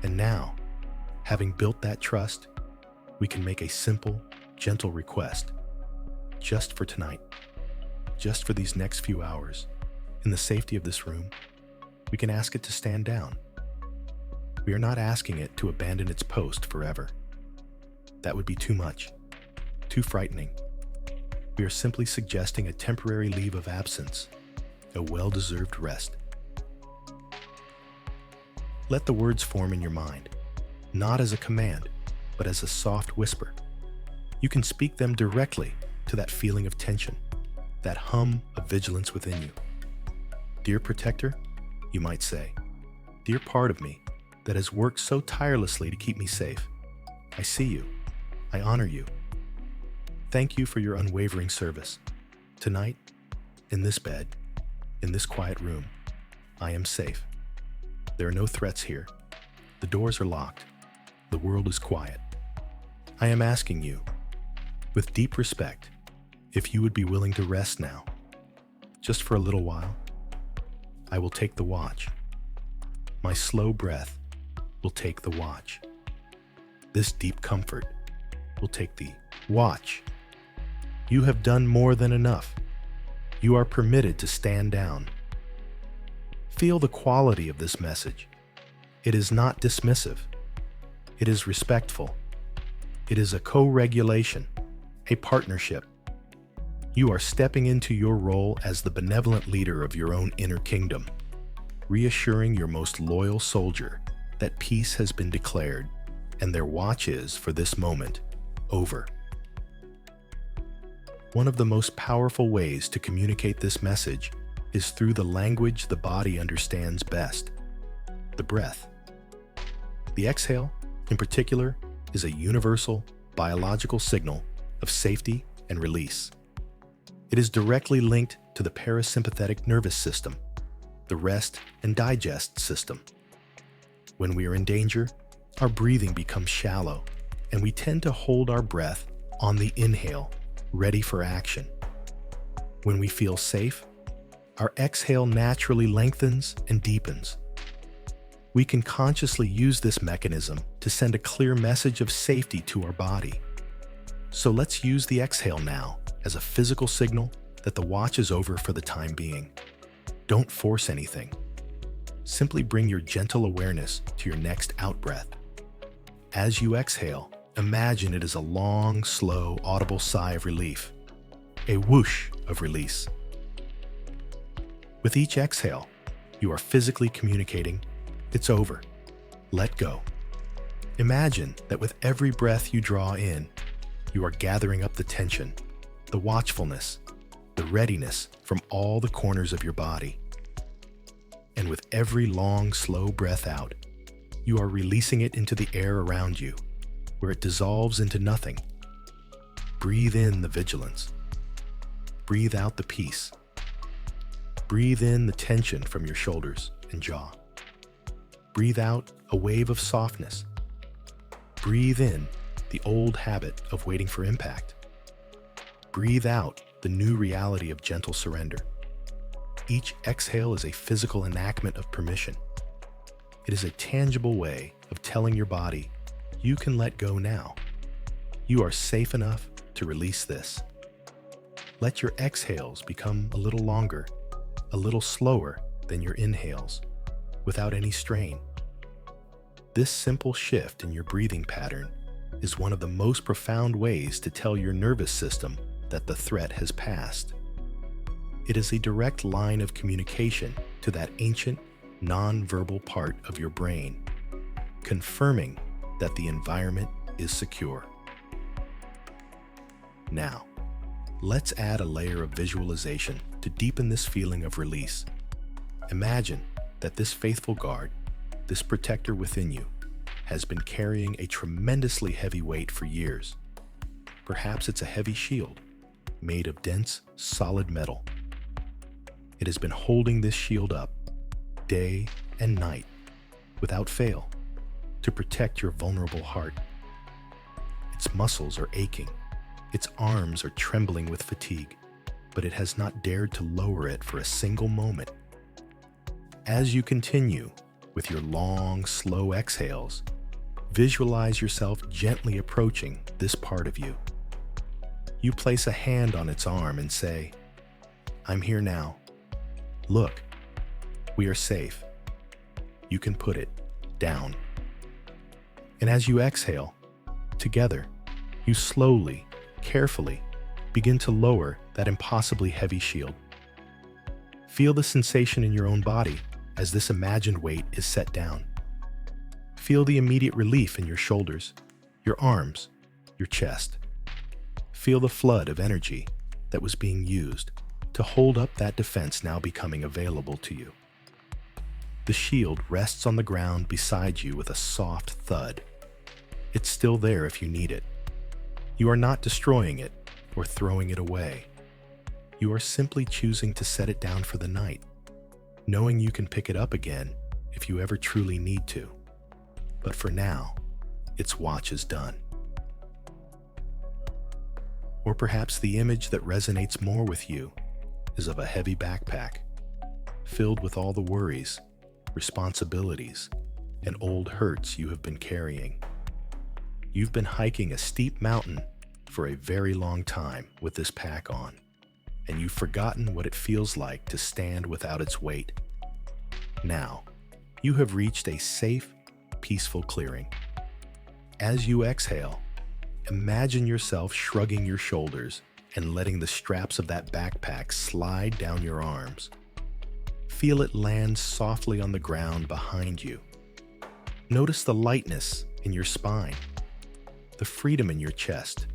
And now, having built that trust, we can make a simple, gentle request, just for tonight, just for these next few hours, in the safety of this room. We can ask it to stand down. We are not asking it to abandon its post forever. That would be too much, too frightening. We are simply suggesting a temporary leave of absence, a well-deserved rest. Let the words form in your mind, not as a command, but as a soft whisper. You can speak them directly to that feeling of tension, that hum of vigilance within you. Dear protector, you might say, dear part of me that has worked so tirelessly to keep me safe, I see you. I honor you. Thank you for your unwavering service. Tonight, in this bed, in this quiet room, I am safe. There are no threats here. The doors are locked. The world is quiet. I am asking you, with deep respect, if you would be willing to rest now, just for a little while. I will take the watch. My slow breath will take the watch. This deep comfort will take the watch. You have done more than enough. You are permitted to stand down. Feel the quality of this message. It is not dismissive. It is respectful. It is a co-regulation, a partnership. You are stepping into your role as the benevolent leader of your own inner kingdom, reassuring your most loyal soldier that peace has been declared and their watch is, for this moment, over. One of the most powerful ways to communicate this message is through the language the body understands best, the breath. The exhale, in particular, is a universal biological signal of safety and release. It is directly linked to the parasympathetic nervous system, the rest and digest system. When we are in danger, our breathing becomes shallow, and we tend to hold our breath on the inhale, ready for action. When we feel safe, our exhale naturally lengthens and deepens. We can consciously use this mechanism to send a clear message of safety to our body. So let's use the exhale now as a physical signal that the watch is over for the time being. Don't force anything. Simply bring your gentle awareness to your next out-breath. As you exhale, imagine it is a long, slow, audible sigh of relief, a whoosh of release. With each exhale, you are physically communicating, it's over, let go. Imagine that with every breath you draw in, you are gathering up the tension, the watchfulness, the readiness from all the corners of your body. And with every long, slow breath out, you are releasing it into the air around you, where it dissolves into nothing. Breathe in the vigilance. Breathe out the peace. Breathe in the tension from your shoulders and jaw. Breathe out a wave of softness. Breathe in the old habit of waiting for impact. Breathe out the new reality of gentle surrender. Each exhale is a physical enactment of permission. It is a tangible way of telling your body, you can let go now. You are safe enough to release this. Let your exhales become a little longer, a little slower than your inhales, without any strain. This simple shift in your breathing pattern is one of the most profound ways to tell your nervous system that the threat has passed. It is a direct line of communication to that ancient, non-verbal part of your brain, confirming that the environment is secure. Now, let's add a layer of visualization to deepen this feeling of release. Imagine that this faithful guard, this protector within you, has been carrying a tremendously heavy weight for years. Perhaps it's a heavy shield made of dense, solid metal. It has been holding this shield up day and night without fail to protect your vulnerable heart. Its muscles are aching, its arms are trembling with fatigue, but it has not dared to lower it for a single moment. As you continue with your long, slow exhales, visualize yourself gently approaching this part of you. You place a hand on its arm and say, "I'm here now. Look, we are safe. You can put it down." And as you exhale, together, you slowly, carefully begin to lower that impossibly heavy shield. Feel the sensation in your own body as this imagined weight is set down. Feel the immediate relief in your shoulders, your arms, your chest. Feel the flood of energy that was being used to hold up that defense now becoming available to you. The shield rests on the ground beside you with a soft thud. It's still there if you need it. You are not destroying it or throwing it away. You are simply choosing to set it down for the night, knowing you can pick it up again if you ever truly need to. But for now, its watch is done. Or perhaps the image that resonates more with you is of a heavy backpack, filled with all the worries, responsibilities, and old hurts you have been carrying. You've been hiking a steep mountain for a very long time with this pack on, and you've forgotten what it feels like to stand without its weight. Now, you have reached a safe, peaceful clearing. As you exhale, imagine yourself shrugging your shoulders and letting the straps of that backpack slide down your arms. Feel it land softly on the ground behind you. Notice the lightness in your spine, the freedom in your chest.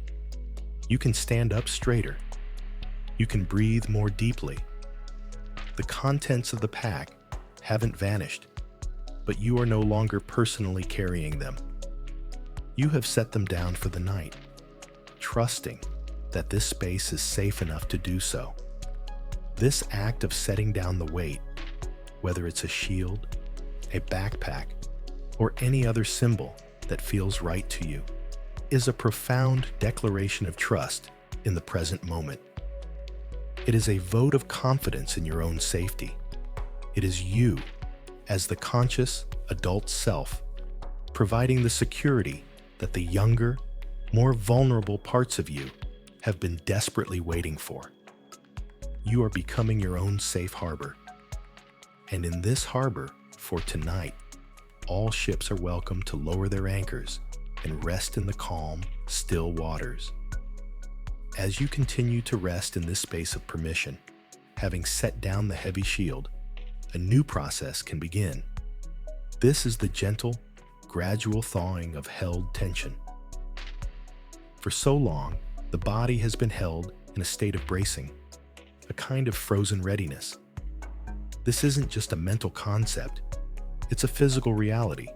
You can stand up straighter. You can breathe more deeply. The contents of the pack haven't vanished, but you are no longer personally carrying them. You have set them down for the night, trusting that this space is safe enough to do so. This act of setting down the weight, whether it's a shield, a backpack, or any other symbol that feels right to you, is a profound declaration of trust in the present moment. It is a vote of confidence in your own safety. It is you, as the conscious adult self, providing the security that the younger, more vulnerable parts of you have been desperately waiting for. You are becoming your own safe harbor. And in this harbor, for tonight, all ships are welcome to lower their anchors and rest in the calm, still waters. As you continue to rest in this space of permission, having set down the heavy shield, a new process can begin. This is the gentle, gradual thawing of held tension. For so long, the body has been held in a state of bracing, a kind of frozen readiness. This isn't just a mental concept, it's a physical reality.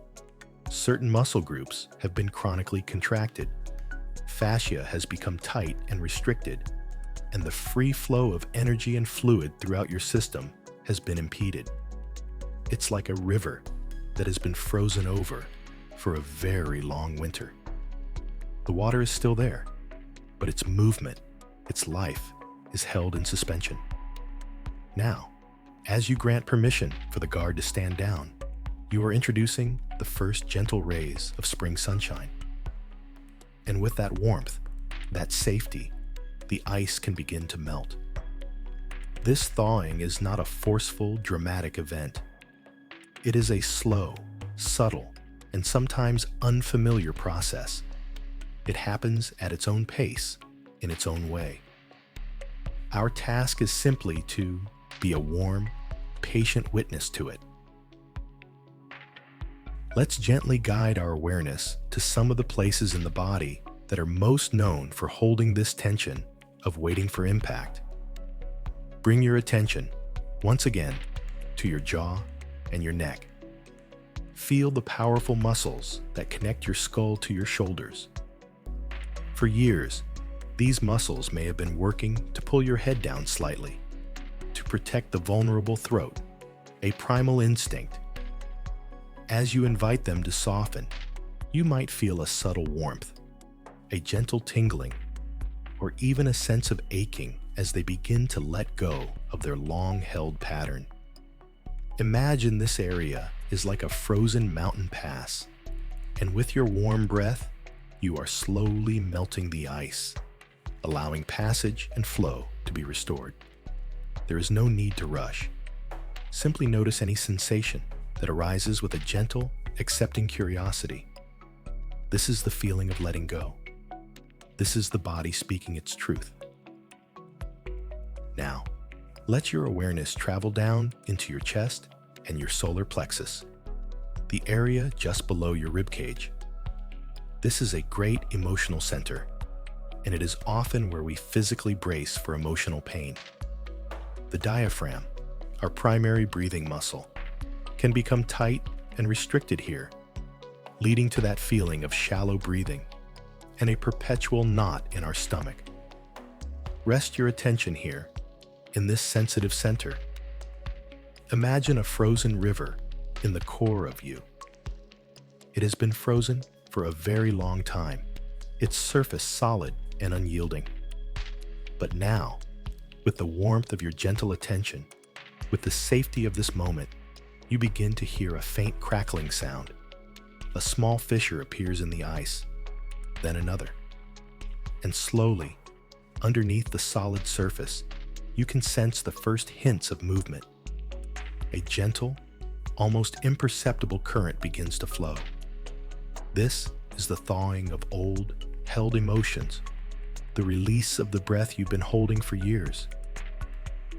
Certain muscle groups have been chronically contracted. Fascia has become tight and restricted, and the free flow of energy and fluid throughout your system has been impeded. It's like a river that has been frozen over for a very long winter. The water is still there, but its movement, its life, is held in suspension. Now, as you grant permission for the guard to stand down, you are introducing the first gentle rays of spring sunshine. And with that warmth, that safety, the ice can begin to melt. This thawing is not a forceful, dramatic event. It is a slow, subtle, and sometimes unfamiliar process. It happens at its own pace, in its own way. Our task is simply to be a warm, patient witness to it. Let's gently guide our awareness to some of the places in the body that are most known for holding this tension of waiting for impact. Bring your attention, once again, to your jaw and your neck. Feel the powerful muscles that connect your skull to your shoulders. For years, these muscles may have been working to pull your head down slightly, to protect the vulnerable throat, a primal instinct. As you invite them to soften, you might feel a subtle warmth, a gentle tingling, or even a sense of aching as they begin to let go of their long-held pattern. Imagine this area is like a frozen mountain pass, and with your warm breath, you are slowly melting the ice, allowing passage and flow to be restored. There is no need to rush. Simply notice any sensation that arises with a gentle, accepting curiosity. This is the feeling of letting go. This is the body speaking its truth. Now, let your awareness travel down into your chest and your solar plexus, the area just below your ribcage. This is a great emotional center, and it is often where we physically brace for emotional pain. The diaphragm, our primary breathing muscle, can become tight and restricted here, leading to that feeling of shallow breathing and a perpetual knot in our stomach. Rest your attention here, in this sensitive center. Imagine a frozen river in the core of you. It has been frozen for a very long time, its surface solid and unyielding. But now, with the warmth of your gentle attention, with the safety of this moment, you begin to hear a faint crackling sound. A small fissure appears in the ice, then another. And slowly, underneath the solid surface, you can sense the first hints of movement. A gentle, almost imperceptible current begins to flow. This is the thawing of old, held emotions, the release of the breath you've been holding for years.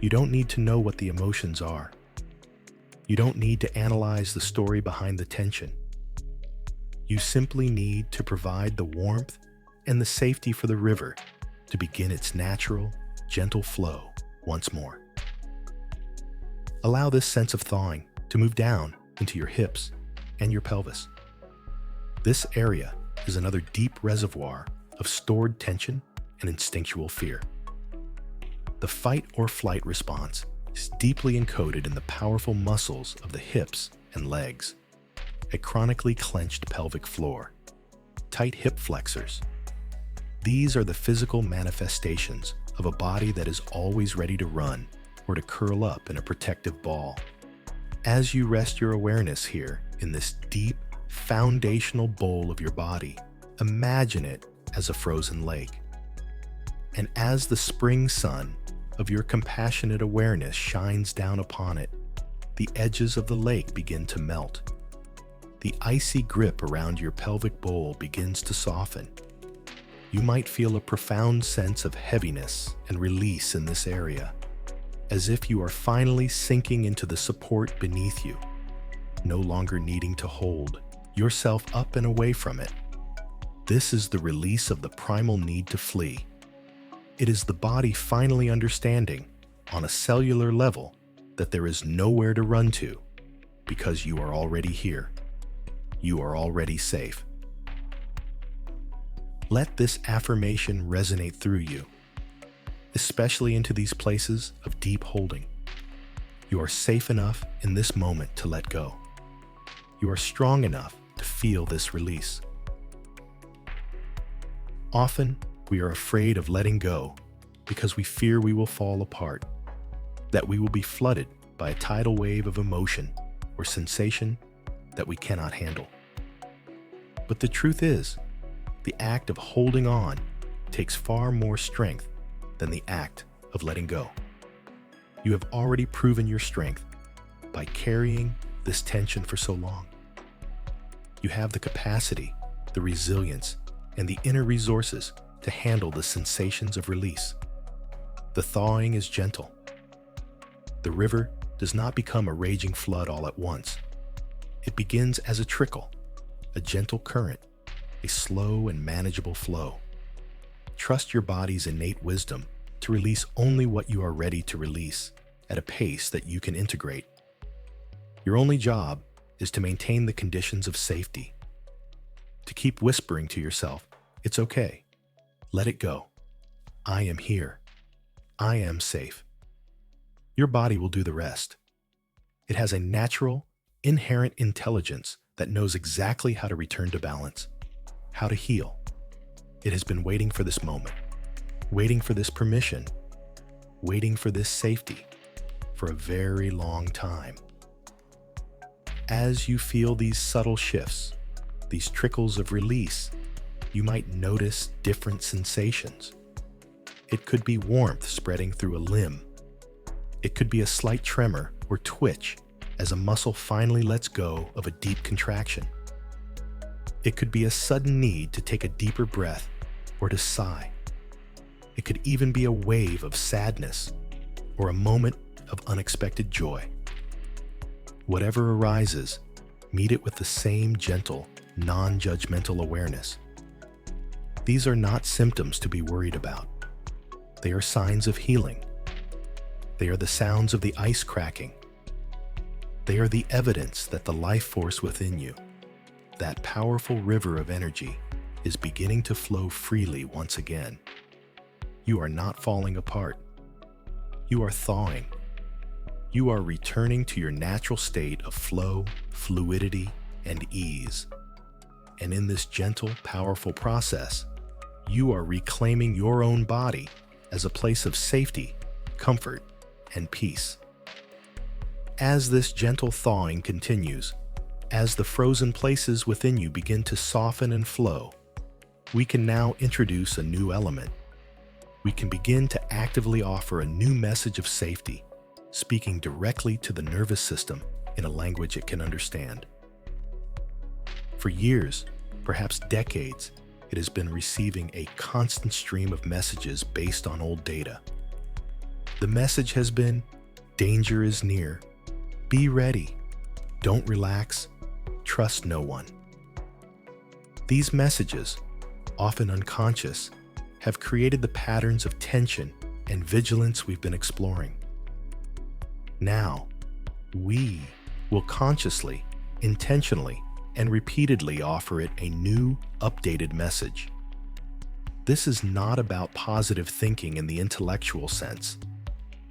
You don't need to know what the emotions are. You don't need to analyze the story behind the tension. You simply need to provide the warmth and the safety for the river to begin its natural, gentle flow once more. Allow this sense of thawing to move down into your hips and your pelvis. This area is another deep reservoir of stored tension and instinctual fear. The fight or flight response is deeply encoded in the powerful muscles of the hips and legs, a chronically clenched pelvic floor, tight hip flexors. These are the physical manifestations of a body that is always ready to run or to curl up in a protective ball. As you rest your awareness here in this deep, foundational bowl of your body, imagine it as a frozen lake. And as the spring sun of your compassionate awareness shines down upon it, the edges of the lake begin to melt. The icy grip around your pelvic bowl begins to soften. You might feel a profound sense of heaviness and release in this area, as if you are finally sinking into the support beneath you, no longer needing to hold yourself up and away from it. This is the release of the primal need to flee. It is the body finally understanding, on a cellular level, that there is nowhere to run to, because you are already here. You are already safe. Let this affirmation resonate through you, especially into these places of deep holding. You are safe enough in this moment to let go. You are strong enough to feel this release. Often, we are afraid of letting go because we fear we will fall apart, that we will be flooded by a tidal wave of emotion or sensation that we cannot handle. But the truth is, the act of holding on takes far more strength than the act of letting go. You have already proven your strength by carrying this tension for so long. You have the capacity, the resilience, and the inner resources to handle the sensations of release. The thawing is gentle. The river does not become a raging flood all at once. It begins as a trickle, a gentle current, a slow and manageable flow. Trust your body's innate wisdom to release only what you are ready to release at a pace that you can integrate. Your only job is to maintain the conditions of safety, to keep whispering to yourself, "It's okay. Let it go. I am here. I am safe." Your body will do the rest. It has a natural, inherent intelligence that knows exactly how to return to balance, how to heal. It has been waiting for this moment, waiting for this permission, waiting for this safety for a very long time. As you feel these subtle shifts, these trickles of release, you might notice different sensations. It could be warmth spreading through a limb. It could be a slight tremor or twitch as a muscle finally lets go of a deep contraction. It could be a sudden need to take a deeper breath or to sigh. It could even be a wave of sadness or a moment of unexpected joy. Whatever arises, meet it with the same gentle, non-judgmental awareness. These are not symptoms to be worried about. They are signs of healing. They are the sounds of the ice cracking. They are the evidence that the life force within you, that powerful river of energy, is beginning to flow freely once again. You are not falling apart. You are thawing. You are returning to your natural state of flow, fluidity, and ease. And in this gentle, powerful process, you are reclaiming your own body as a place of safety, comfort, and peace. As this gentle thawing continues, as the frozen places within you begin to soften and flow, we can now introduce a new element. We can begin to actively offer a new message of safety, speaking directly to the nervous system in a language it can understand. For years, perhaps decades, it has been receiving a constant stream of messages based on old data. The message has been, danger is near, be ready, don't relax, trust no one. These messages, often unconscious, have created the patterns of tension and vigilance we've been exploring. Now, we will consciously, intentionally, and repeatedly offer it a new, updated message. This is not about positive thinking in the intellectual sense.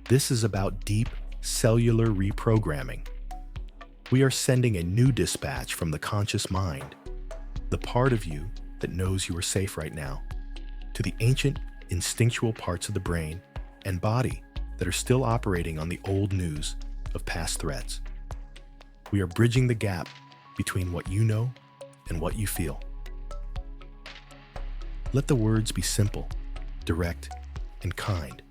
This is about deep, cellular reprogramming. We are sending a new dispatch from the conscious mind, the part of you that knows you are safe right now, to the ancient, instinctual parts of the brain and body that are still operating on the old news of past threats. We are bridging the gap between what you know and what you feel. Let the words be simple, direct, and kind,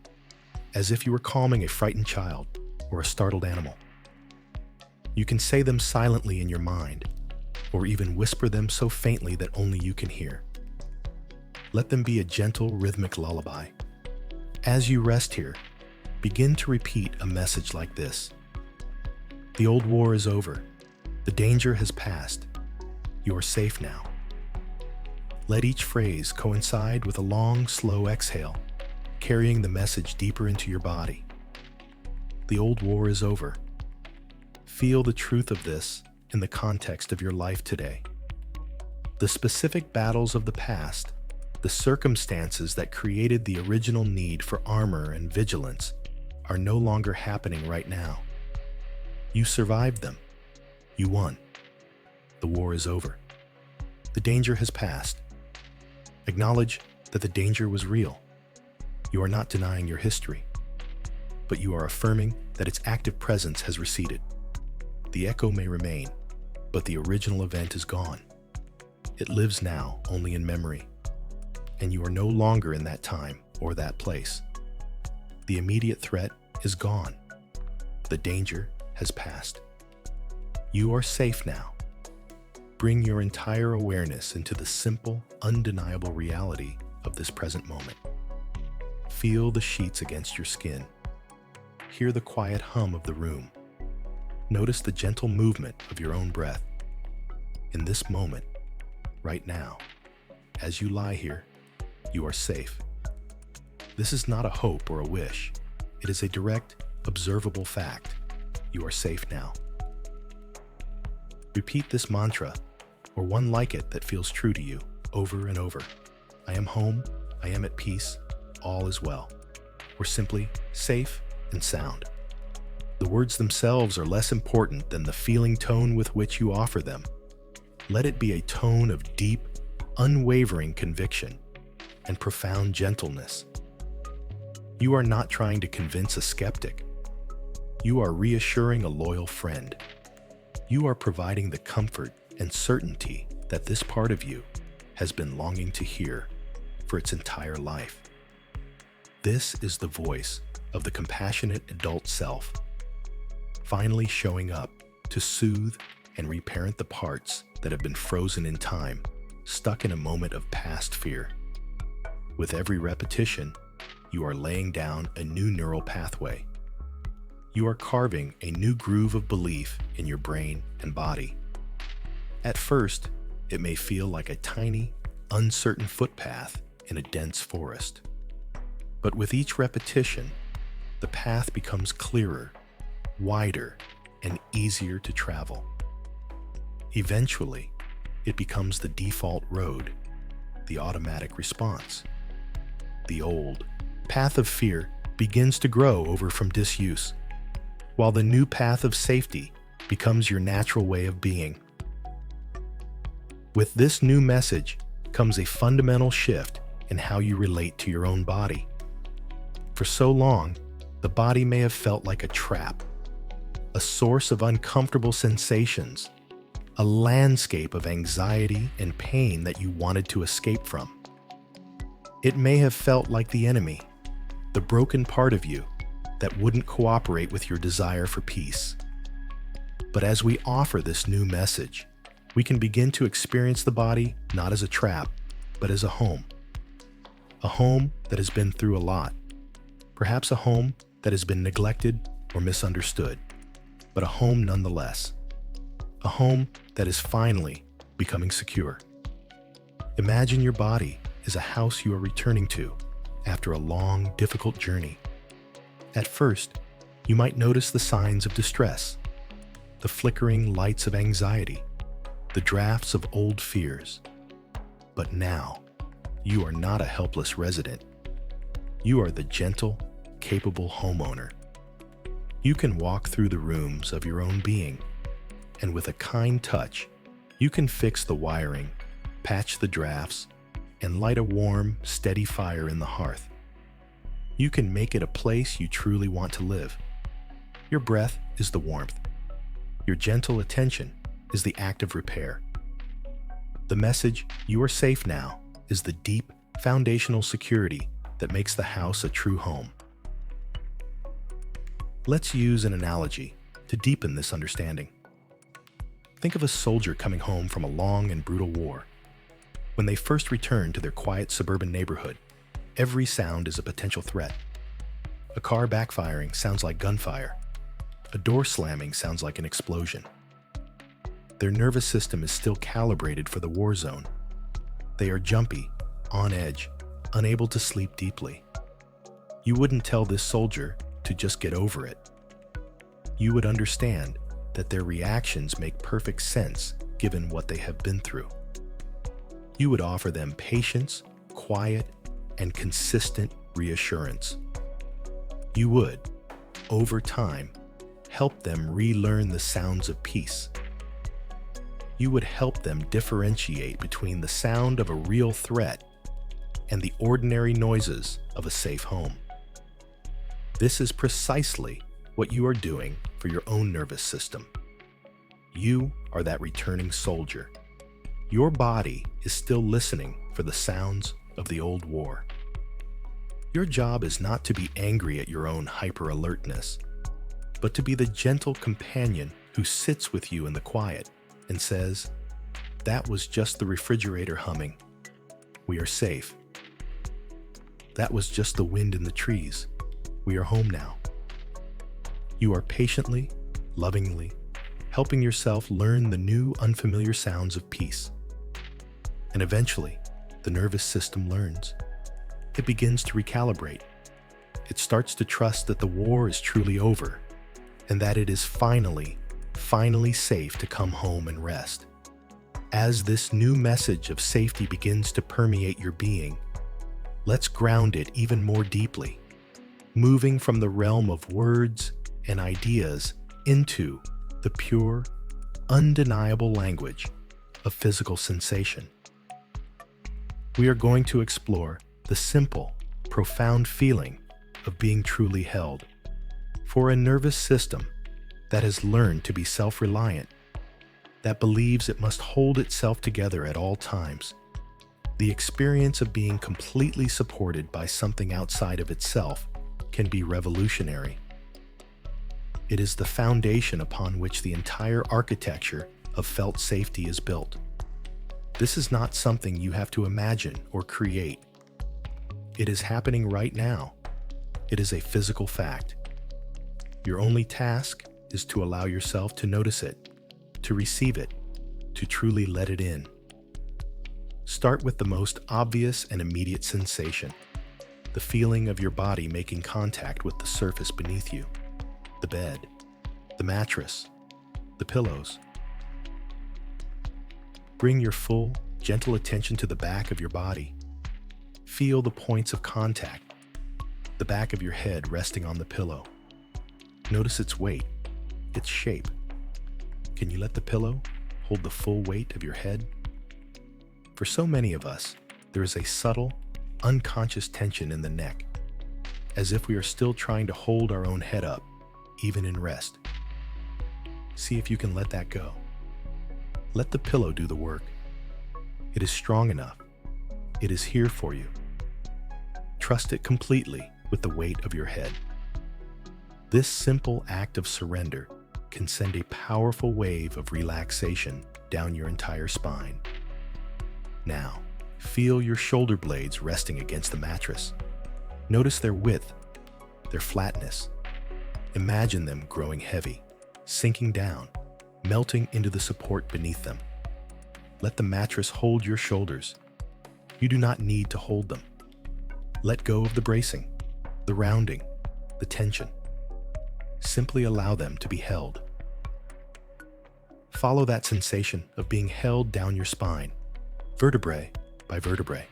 as if you were calming a frightened child or a startled animal. You can say them silently in your mind, or even whisper them so faintly that only you can hear. Let them be a gentle, rhythmic lullaby. As you rest here, begin to repeat a message like this. The old war is over. The danger has passed. You are safe now. Let each phrase coincide with a long, slow exhale, carrying the message deeper into your body. The old war is over. Feel the truth of this in the context of your life today. The specific battles of the past, the circumstances that created the original need for armor and vigilance, are no longer happening right now. You survived them. You won. The war is over. The danger has passed. Acknowledge that the danger was real. You are not denying your history, but you are affirming that its active presence has receded. The echo may remain, but the original event is gone. It lives now only in memory, and you are no longer in that time or that place. The immediate threat is gone. The danger has passed. You are safe now. Bring your entire awareness into the simple, undeniable reality of this present moment. Feel the sheets against your skin. Hear the quiet hum of the room. Notice the gentle movement of your own breath. In this moment, right now, as you lie here, you are safe. This is not a hope or a wish. It is a direct, observable fact. You are safe now. Repeat this mantra, or one like it that feels true to you, over and over. I am home, I am at peace, all is well. Or simply, safe and sound. The words themselves are less important than the feeling tone with which you offer them. Let it be a tone of deep, unwavering conviction and profound gentleness. You are not trying to convince a skeptic. You are reassuring a loyal friend. You are providing the comfort and certainty that this part of you has been longing to hear for its entire life. This is the voice of the compassionate adult self, finally showing up to soothe and reparent the parts that have been frozen in time, stuck in a moment of past fear. With every repetition, you are laying down a new neural pathway. You are carving a new groove of belief in your brain and body. At first, it may feel like a tiny, uncertain footpath in a dense forest. But with each repetition, the path becomes clearer, wider, and easier to travel. Eventually, it becomes the default road, the automatic response. The old path of fear begins to grow over from disuse, while the new path of safety becomes your natural way of being. With this new message comes a fundamental shift in how you relate to your own body. For so long, the body may have felt like a trap, a source of uncomfortable sensations, a landscape of anxiety and pain that you wanted to escape from. It may have felt like the enemy, the broken part of you that wouldn't cooperate with your desire for peace. But as we offer this new message, we can begin to experience the body not as a trap, but as a home. A home that has been through a lot. Perhaps a home that has been neglected or misunderstood, but a home nonetheless. A home that is finally becoming secure. Imagine your body is a house you are returning to after a long, difficult journey. At first, you might notice the signs of distress, the flickering lights of anxiety, the drafts of old fears. But now, you are not a helpless resident. You are the gentle, capable homeowner. You can walk through the rooms of your own being, and with a kind touch, you can fix the wiring, patch the drafts, and light a warm, steady fire in the hearth. You can make it a place you truly want to live. Your breath is the warmth. Your gentle attention is the act of repair. The message, "You are safe now," is the deep, foundational security that makes the house a true home. Let's use an analogy to deepen this understanding. Think of a soldier coming home from a long and brutal war. When they first return to their quiet suburban neighborhood, every sound is a potential threat. A car backfiring sounds like gunfire. A door slamming sounds like an explosion. Their nervous system is still calibrated for the war zone. They are jumpy, on edge, unable to sleep deeply. You wouldn't tell this soldier to just get over it. You would understand that their reactions make perfect sense given what they have been through. You would offer them patience, quiet, and consistent reassurance. You would, over time, help them relearn the sounds of peace. You would help them differentiate between the sound of a real threat and the ordinary noises of a safe home. This is precisely what you are doing for your own nervous system. You are that returning soldier. Your body is still listening for the sounds of the old war. Your job is not to be angry at your own hyper-alertness, but to be the gentle companion who sits with you in the quiet and says, "That was just the refrigerator humming. We are safe. That was just the wind in the trees. We are home now." You are patiently, lovingly, helping yourself learn the new unfamiliar sounds of peace. And eventually, the nervous system learns. It begins to recalibrate. It starts to trust that the war is truly over and that it is finally safe to come home and rest. As this new message of safety begins to permeate your being, let's ground it even more deeply, moving from the realm of words and ideas into the pure, undeniable language of physical sensation. We are going to explore the simple, profound feeling of being truly held. For a nervous system that has learned to be self-reliant, that believes it must hold itself together at all times, the experience of being completely supported by something outside of itself can be revolutionary. It is the foundation upon which the entire architecture of felt safety is built. This is not something you have to imagine or create. It is happening right now. It is a physical fact. Your only task is to allow yourself to notice it, to receive it, to truly let it in. Start with the most obvious and immediate sensation, the feeling of your body making contact with the surface beneath you, the bed, the mattress, the pillows. Bring your full, gentle attention to the back of your body. Feel the points of contact, the back of your head resting on the pillow. Notice its weight, its shape. Can you let the pillow hold the full weight of your head? For so many of us, there is a subtle, unconscious tension in the neck, as if we are still trying to hold our own head up, even in rest. See if you can let that go. Let the pillow do the work. It is strong enough. It is here for you. Trust it completely with the weight of your head. This simple act of surrender can send a powerful wave of relaxation down your entire spine. Now, feel your shoulder blades resting against the mattress. Notice their width, their flatness. Imagine them growing heavy, sinking down, melting into the support beneath them. Let the mattress hold your shoulders. You do not need to hold them. Let go of the bracing, the rounding, the tension. Simply allow them to be held. Follow that sensation of being held down your spine, vertebrae by vertebrae.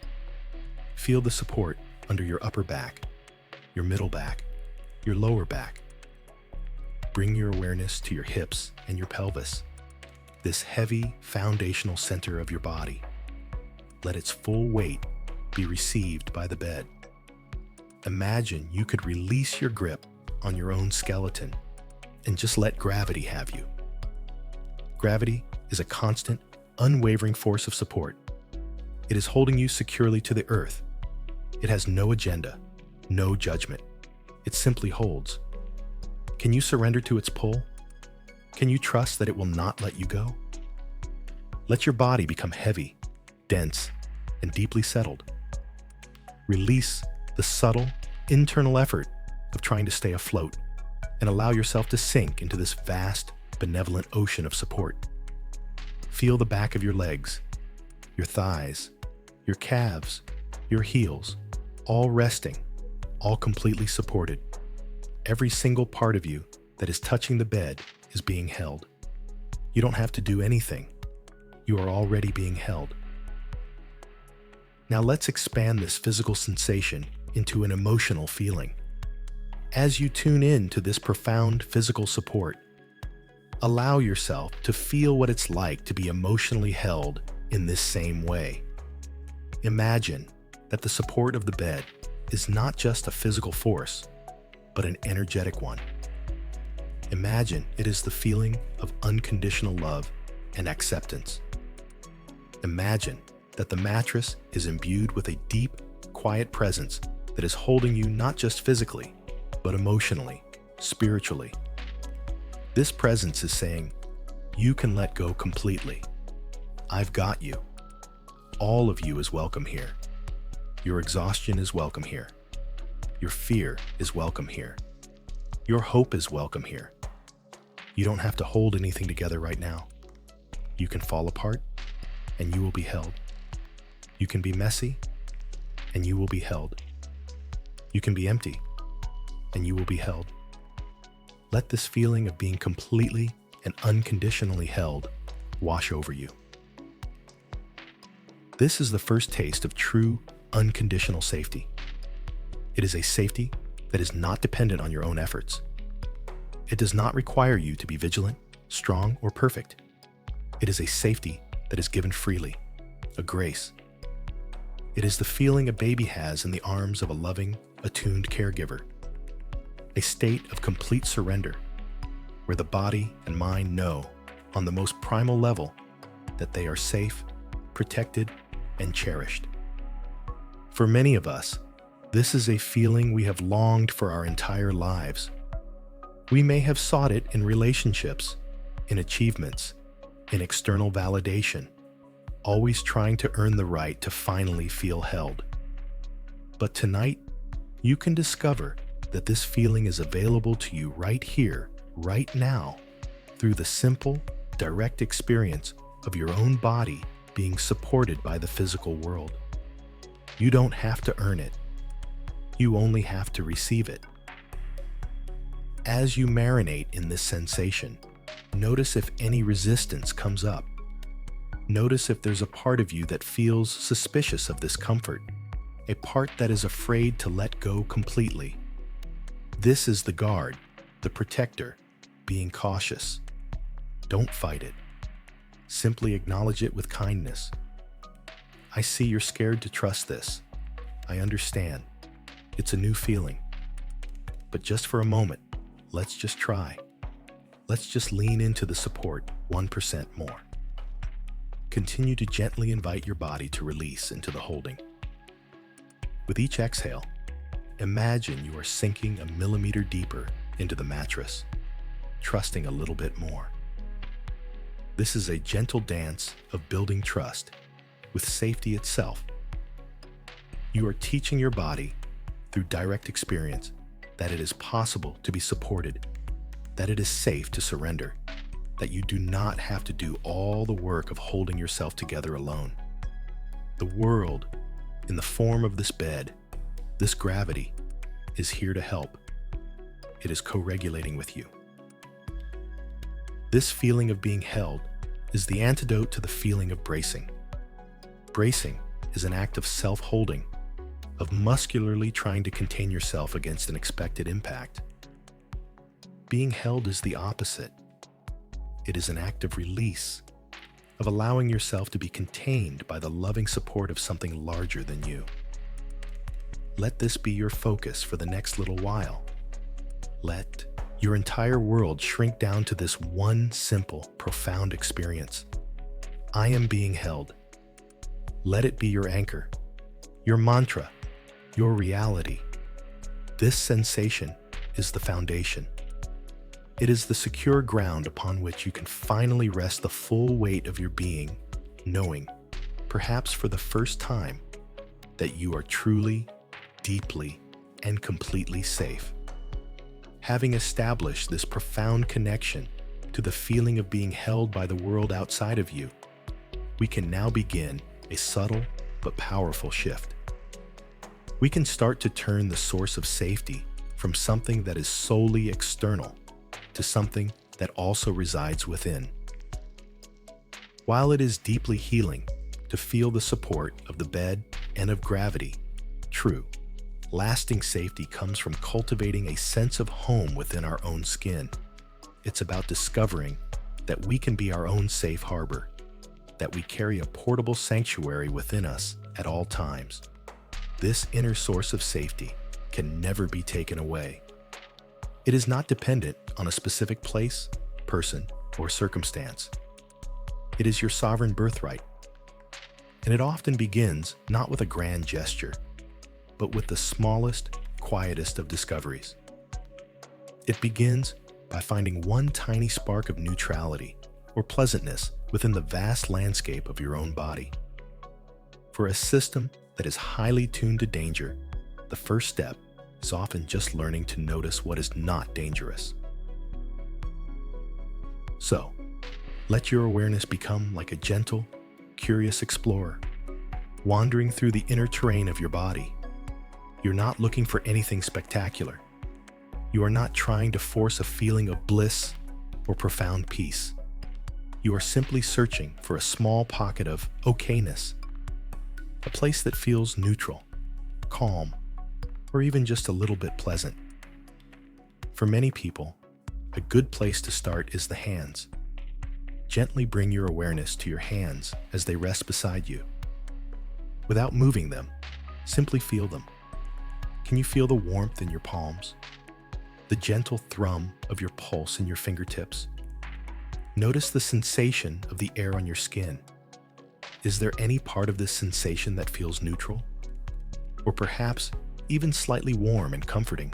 Feel the support under your upper back, your middle back, your lower back. Bring your awareness to your hips and your pelvis, this heavy foundational center of your body. Let its full weight be received by the bed. Imagine you could release your grip on your own skeleton and just let gravity have you. Gravity is a constant, unwavering force of support. It is holding you securely to the earth. It has no agenda, no judgment. It simply holds. Can you surrender to its pull? Can you trust that it will not let you go? Let your body become heavy, dense, and deeply settled. Release the subtle, internal effort of trying to stay afloat and allow yourself to sink into this vast, benevolent ocean of support. Feel the back of your legs, your thighs, your calves, your heels, all resting, all completely supported. Every single part of you that is touching the bed is being held. You don't have to do anything. You are already being held. Now let's expand this physical sensation into an emotional feeling. As you tune in to this profound physical support, allow yourself to feel what it's like to be emotionally held in this same way. Imagine that the support of the bed is not just a physical force, but an energetic one. Imagine it is the feeling of unconditional love and acceptance. Imagine that the mattress is imbued with a deep, quiet presence that is holding you not just physically, but emotionally, spiritually. This presence is saying, you can let go completely. I've got you. All of you is welcome here. Your exhaustion is welcome here. Your fear is welcome here. Your hope is welcome here. You don't have to hold anything together right now. You can fall apart, and you will be held. You can be messy, and you will be held. You can be empty, and you will be held. Let this feeling of being completely and unconditionally held wash over you. This is the first taste of true, unconditional safety. It is a safety that is not dependent on your own efforts. It does not require you to be vigilant, strong, or perfect. It is a safety that is given freely, a grace. It is the feeling a baby has in the arms of a loving, attuned caregiver, a state of complete surrender, where the body and mind know, on the most primal level, that they are safe, protected, and cherished. For many of us, this is a feeling we have longed for our entire lives. We may have sought it in relationships, in achievements, in external validation, always trying to earn the right to finally feel held. But tonight, you can discover that this feeling is available to you right here, right now, through the simple, direct experience of your own body being supported by the physical world. You don't have to earn it. You only have to receive it. As you marinate in this sensation, notice if any resistance comes up. Notice if there's a part of you that feels suspicious of this comfort, a part that is afraid to let go completely. This is the guard, the protector, being cautious. Don't fight it. Simply acknowledge it with kindness. I see you're scared to trust this. I understand. It's a new feeling. But just for a moment, let's just try. Let's just lean into the support 1% more. Continue to gently invite your body to release into the holding. With each exhale, imagine you are sinking a millimeter deeper into the mattress, trusting a little bit more. This is a gentle dance of building trust with safety itself. You are teaching your body through direct experience that it is possible to be supported, that it is safe to surrender, that you do not have to do all the work of holding yourself together alone. The world, in the form of this bed, this gravity, is here to help. It is co-regulating with you. This feeling of being held is the antidote to the feeling of bracing. Bracing is an act of self-holding, of muscularly trying to contain yourself against an expected impact. Being held is the opposite. It is an act of release, of allowing yourself to be contained by the loving support of something larger than you. Let this be your focus for the next little while. Let your entire world shrink down to this one simple, profound experience. I am being held. Let it be your anchor, your mantra, your reality. This sensation is the foundation. It is the secure ground upon which you can finally rest the full weight of your being, knowing, perhaps for the first time, that you are truly, deeply, and completely safe. Having established this profound connection to the feeling of being held by the world outside of you, we can now begin a subtle but powerful shift. We can start to turn the source of safety from something that is solely external to something that also resides within. While it is deeply healing to feel the support of the bed and of gravity, true, lasting safety comes from cultivating a sense of home within our own skin. It's about discovering that we can be our own safe harbor, that we carry a portable sanctuary within us at all times. This inner source of safety can never be taken away. It is not dependent on a specific place, person, or circumstance. It is your sovereign birthright. And it often begins not with a grand gesture, but with the smallest, quietest of discoveries. It begins by finding one tiny spark of neutrality or pleasantness within the vast landscape of your own body. For a system that is highly tuned to danger, the first step is often just learning to notice what is not dangerous. So, let your awareness become like a gentle, curious explorer, wandering through the inner terrain of your body. You're not looking for anything spectacular. You are not trying to force a feeling of bliss or profound peace. You are simply searching for a small pocket of okayness, a place that feels neutral, calm, or even just a little bit pleasant. For many people, a good place to start is the hands. Gently bring your awareness to your hands as they rest beside you. Without moving them, simply feel them. Can you feel the warmth in your palms? The gentle thrum of your pulse in your fingertips? Notice the sensation of the air on your skin. Is there any part of this sensation that feels neutral? Or perhaps even slightly warm and comforting?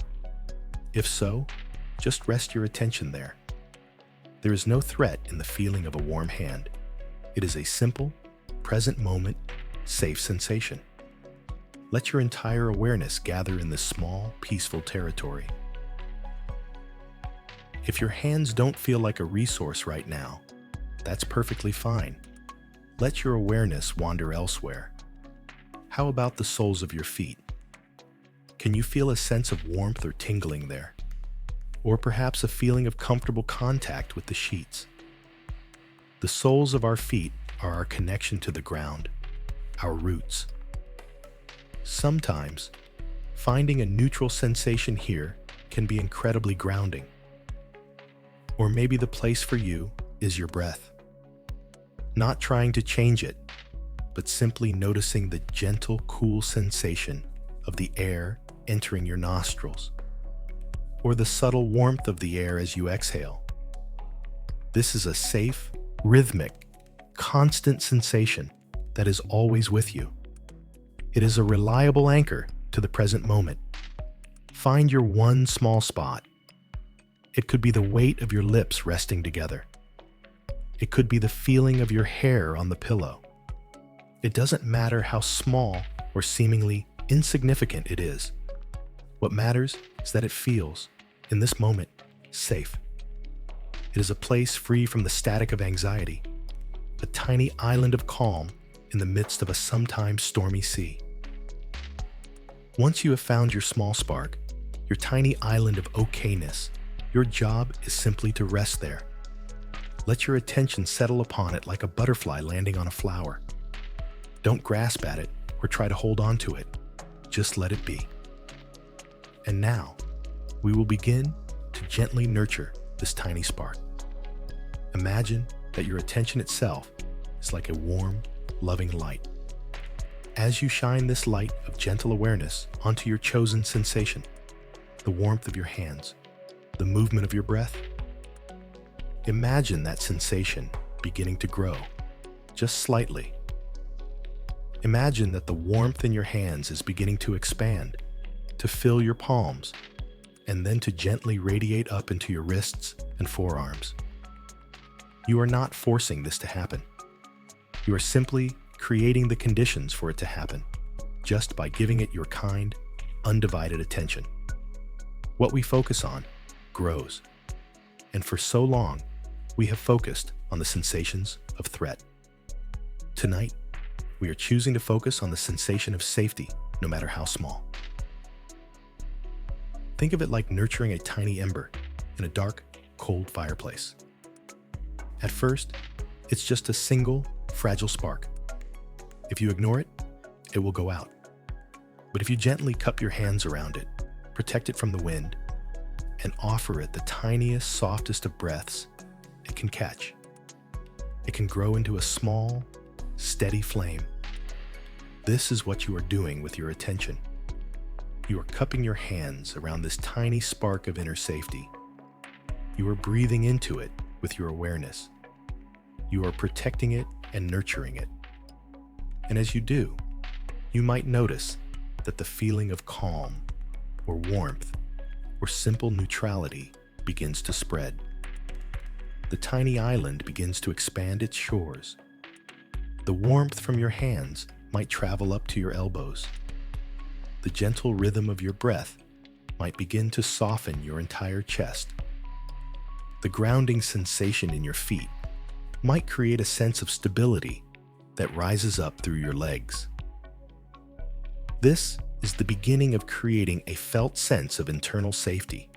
If so, just rest your attention there. There is no threat in the feeling of a warm hand. It is a simple, present moment, safe sensation. Let your entire awareness gather in this small, peaceful territory. If your hands don't feel like a resource right now, that's perfectly fine. Let your awareness wander elsewhere. How about the soles of your feet? Can you feel a sense of warmth or tingling there? Or perhaps a feeling of comfortable contact with the sheets? The soles of our feet are our connection to the ground, our roots. Sometimes, finding a neutral sensation here can be incredibly grounding. Or maybe the place for you is your breath. Not trying to change it, but simply noticing the gentle, cool sensation of the air entering your nostrils, or the subtle warmth of the air as you exhale. This is a safe, rhythmic, constant sensation that is always with you. It is a reliable anchor to the present moment. Find your one small spot. It could be the weight of your lips resting together. It could be the feeling of your hair on the pillow. It doesn't matter how small or seemingly insignificant it is. What matters is that it feels, in this moment, safe. It is a place free from the static of anxiety, a tiny island of calm in the midst of a sometimes stormy sea. Once you have found your small spark, your tiny island of okayness, your job is simply to rest there. Let your attention settle upon it like a butterfly landing on a flower. Don't grasp at it or try to hold on to it. Just let it be. And now, we will begin to gently nurture this tiny spark. Imagine that your attention itself is like a warm, loving light. As you shine this light of gentle awareness onto your chosen sensation, the warmth of your hands, the movement of your breath, imagine that sensation beginning to grow, just slightly. Imagine that the warmth in your hands is beginning to expand, to fill your palms, and then to gently radiate up into your wrists and forearms. You are not forcing this to happen. You are simply creating the conditions for it to happen, just by giving it your kind, undivided attention. What we focus on grows. And for so long, we have focused on the sensations of threat. Tonight, we are choosing to focus on the sensation of safety, no matter how small. Think of it like nurturing a tiny ember in a dark, cold fireplace. At first, it's just a single, fragile spark. If you ignore it, it will go out. But if you gently cup your hands around it, protect it from the wind, and offer it the tiniest, softest of breaths, it can catch. It can grow into a small, steady flame. This is what you are doing with your attention. You are cupping your hands around this tiny spark of inner safety. You are breathing into it with your awareness. You are protecting it and nurturing it. And as you do, you might notice that the feeling of calm or warmth or simple neutrality begins to spread. The tiny island begins to expand its shores. The warmth from your hands might travel up to your elbows. The gentle rhythm of your breath might begin to soften your entire chest. The grounding sensation in your feet might create a sense of stability that rises up through your legs. This is the beginning of creating a felt sense of internal safety.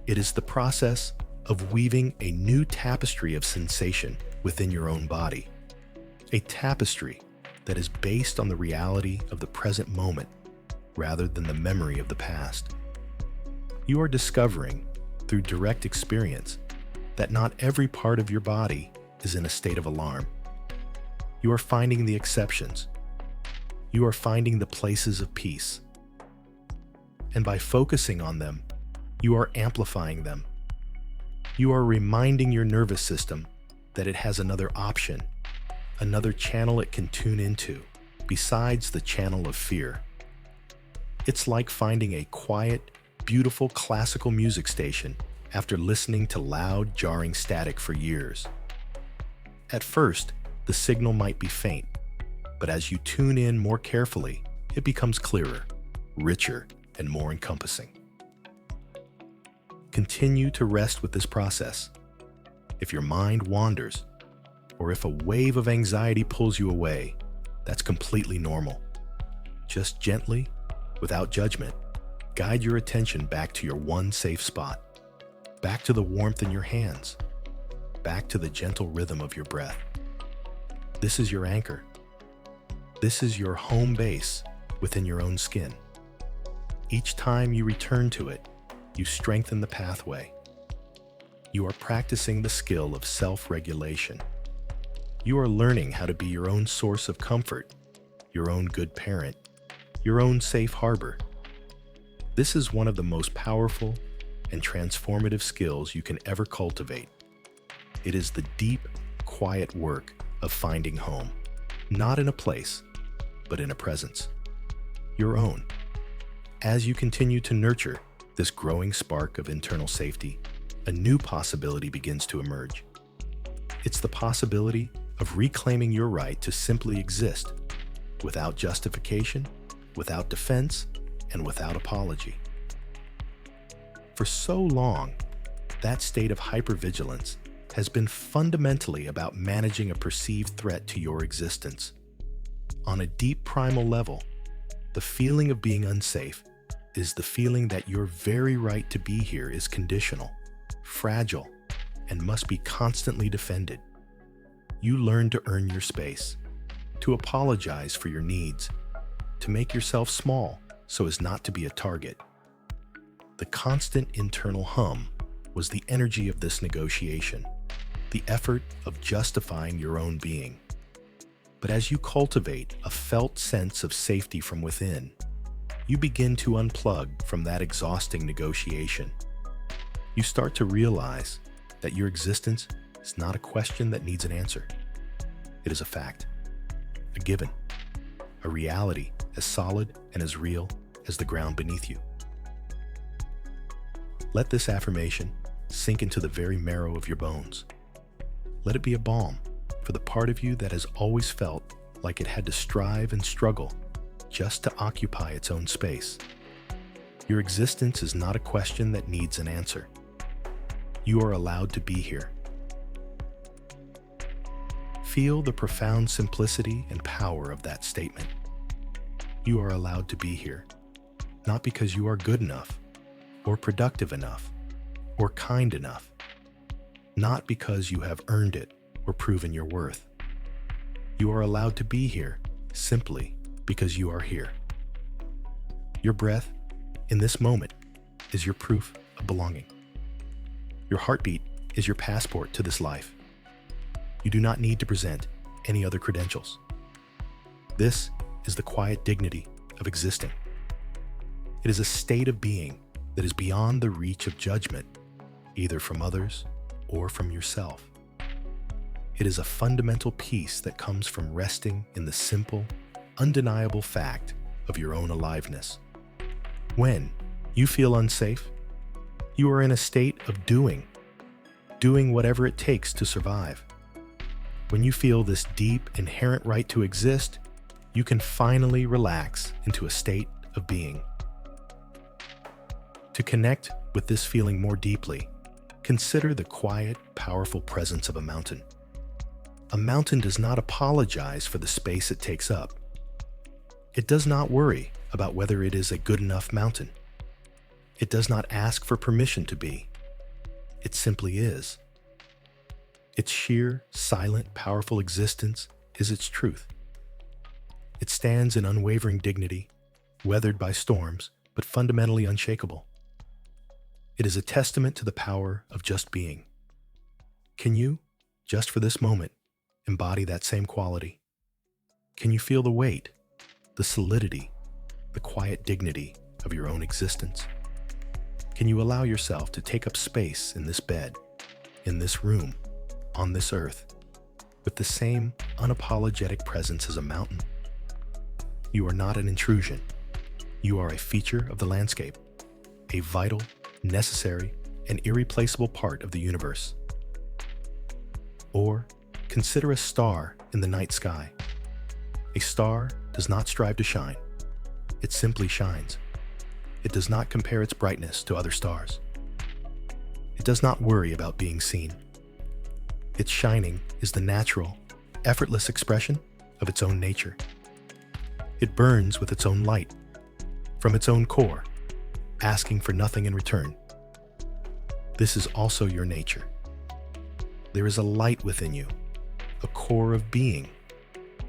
It is the process of weaving a new tapestry of sensation within your own body. A tapestry that is based on the reality of the present moment rather than the memory of the past. You are discovering through direct experience that not every part of your body is in a state of alarm. You are finding the exceptions. You are finding the places of peace. And by focusing on them, you are amplifying them. You are reminding your nervous system that it has another option, another channel it can tune into, besides the channel of fear. It's like finding a quiet, beautiful classical music station after listening to loud, jarring static for years. At first, the signal might be faint, but as you tune in more carefully, it becomes clearer, richer, and more encompassing. Continue to rest with this process. If your mind wanders, or if a wave of anxiety pulls you away, that's completely normal. Just gently, without judgment, guide your attention back to your one safe spot, back to the warmth in your hands, back to the gentle rhythm of your breath. This is your anchor. This is your home base within your own skin. Each time you return to it, you strengthen the pathway. You are practicing the skill of self-regulation. You are learning how to be your own source of comfort, your own good parent, your own safe harbor. This is one of the most powerful and transformative skills you can ever cultivate. It is the deep, quiet work of finding home, not in a place, but in a presence, your own. As you continue to nurture this growing spark of internal safety, a new possibility begins to emerge. It's the possibility of reclaiming your right to simply exist, without justification, without defense, and without apology. For so long, that state of hypervigilance has been fundamentally about managing a perceived threat to your existence. On a deep primal level, the feeling of being unsafe is the feeling that your very right to be here is conditional, fragile, and must be constantly defended. You learn to earn your space, to apologize for your needs, to make yourself small so as not to be a target. The constant internal hum was the energy of this negotiation, the effort of justifying your own being. But as you cultivate a felt sense of safety from within, you begin to unplug from that exhausting negotiation. You start to realize that your existence is not a question that needs an answer. It is a fact, a given, a reality as solid and as real as the ground beneath you. Let this affirmation sink into the very marrow of your bones. Let it be a balm for the part of you that has always felt like it had to strive and struggle just to occupy its own space. Your existence is not a question that needs an answer. You are allowed to be here. Feel the profound simplicity and power of that statement. You are allowed to be here, not because you are good enough, or productive enough, or kind enough, not because you have earned it or proven your worth. You are allowed to be here simply because you are here. Your breath, in this moment, is your proof of belonging. Your heartbeat is your passport to this life. You do not need to present any other credentials. This is the quiet dignity of existing. It is a state of being that is beyond the reach of judgment, either from others or from yourself. It is a fundamental peace that comes from resting in the simple, undeniable fact of your own aliveness. When you feel unsafe, you are in a state of doing whatever it takes to survive. When you feel this deep, inherent right to exist, you can finally relax into a state of being. To connect with this feeling more deeply, consider the quiet, powerful presence of a mountain. A mountain does not apologize for the space it takes up. It does not worry about whether it is a good enough mountain. It does not ask for permission to be. It simply is. Its sheer, silent, powerful existence is its truth. It stands in unwavering dignity, weathered by storms, but fundamentally unshakable. It is a testament to the power of just being. Can you, just for this moment, embody that same quality? Can you feel the weight, the solidity, the quiet dignity of your own existence? Can you allow yourself to take up space in this bed, in this room, on this earth, with the same unapologetic presence as a mountain? You are not an intrusion. You are a feature of the landscape, a vital, necessary, and irreplaceable part of the universe. Or consider a star in the night sky. A star does not strive to shine. It simply shines. It does not compare its brightness to other stars. It does not worry about being seen. Its shining is the natural, effortless expression of its own nature. It burns with its own light, from its own core, asking for nothing in return. This is also your nature. There is a light within you, a core of being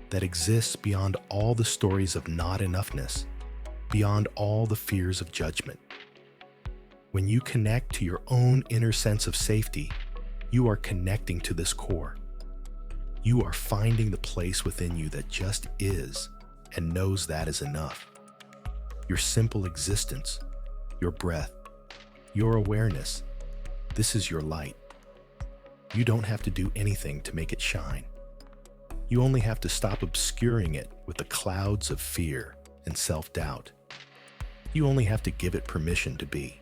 that exists beyond all the stories of not enoughness, beyond all the fears of judgment. When you connect to your own inner sense of safety, you are connecting to this core. You are finding the place within you that just is and knows that is enough. Your simple existence, your breath, your awareness, this is your light. You don't have to do anything to make it shine. You only have to stop obscuring it with the clouds of fear and self-doubt. You only have to give it permission to be.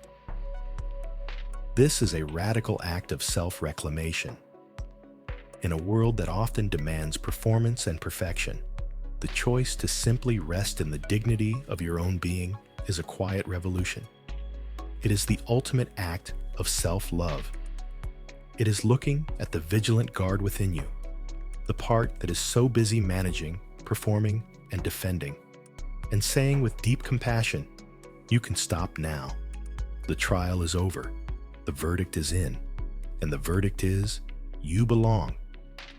This is a radical act of self-reclamation. In a world that often demands performance and perfection, the choice to simply rest in the dignity of your own being is a quiet revolution. It is the ultimate act of self-love. It is looking at the vigilant guard within you, the part that is so busy managing, performing, and defending, and saying with deep compassion, "You can stop now. The trial is over. The verdict is in. And the verdict is, you belong.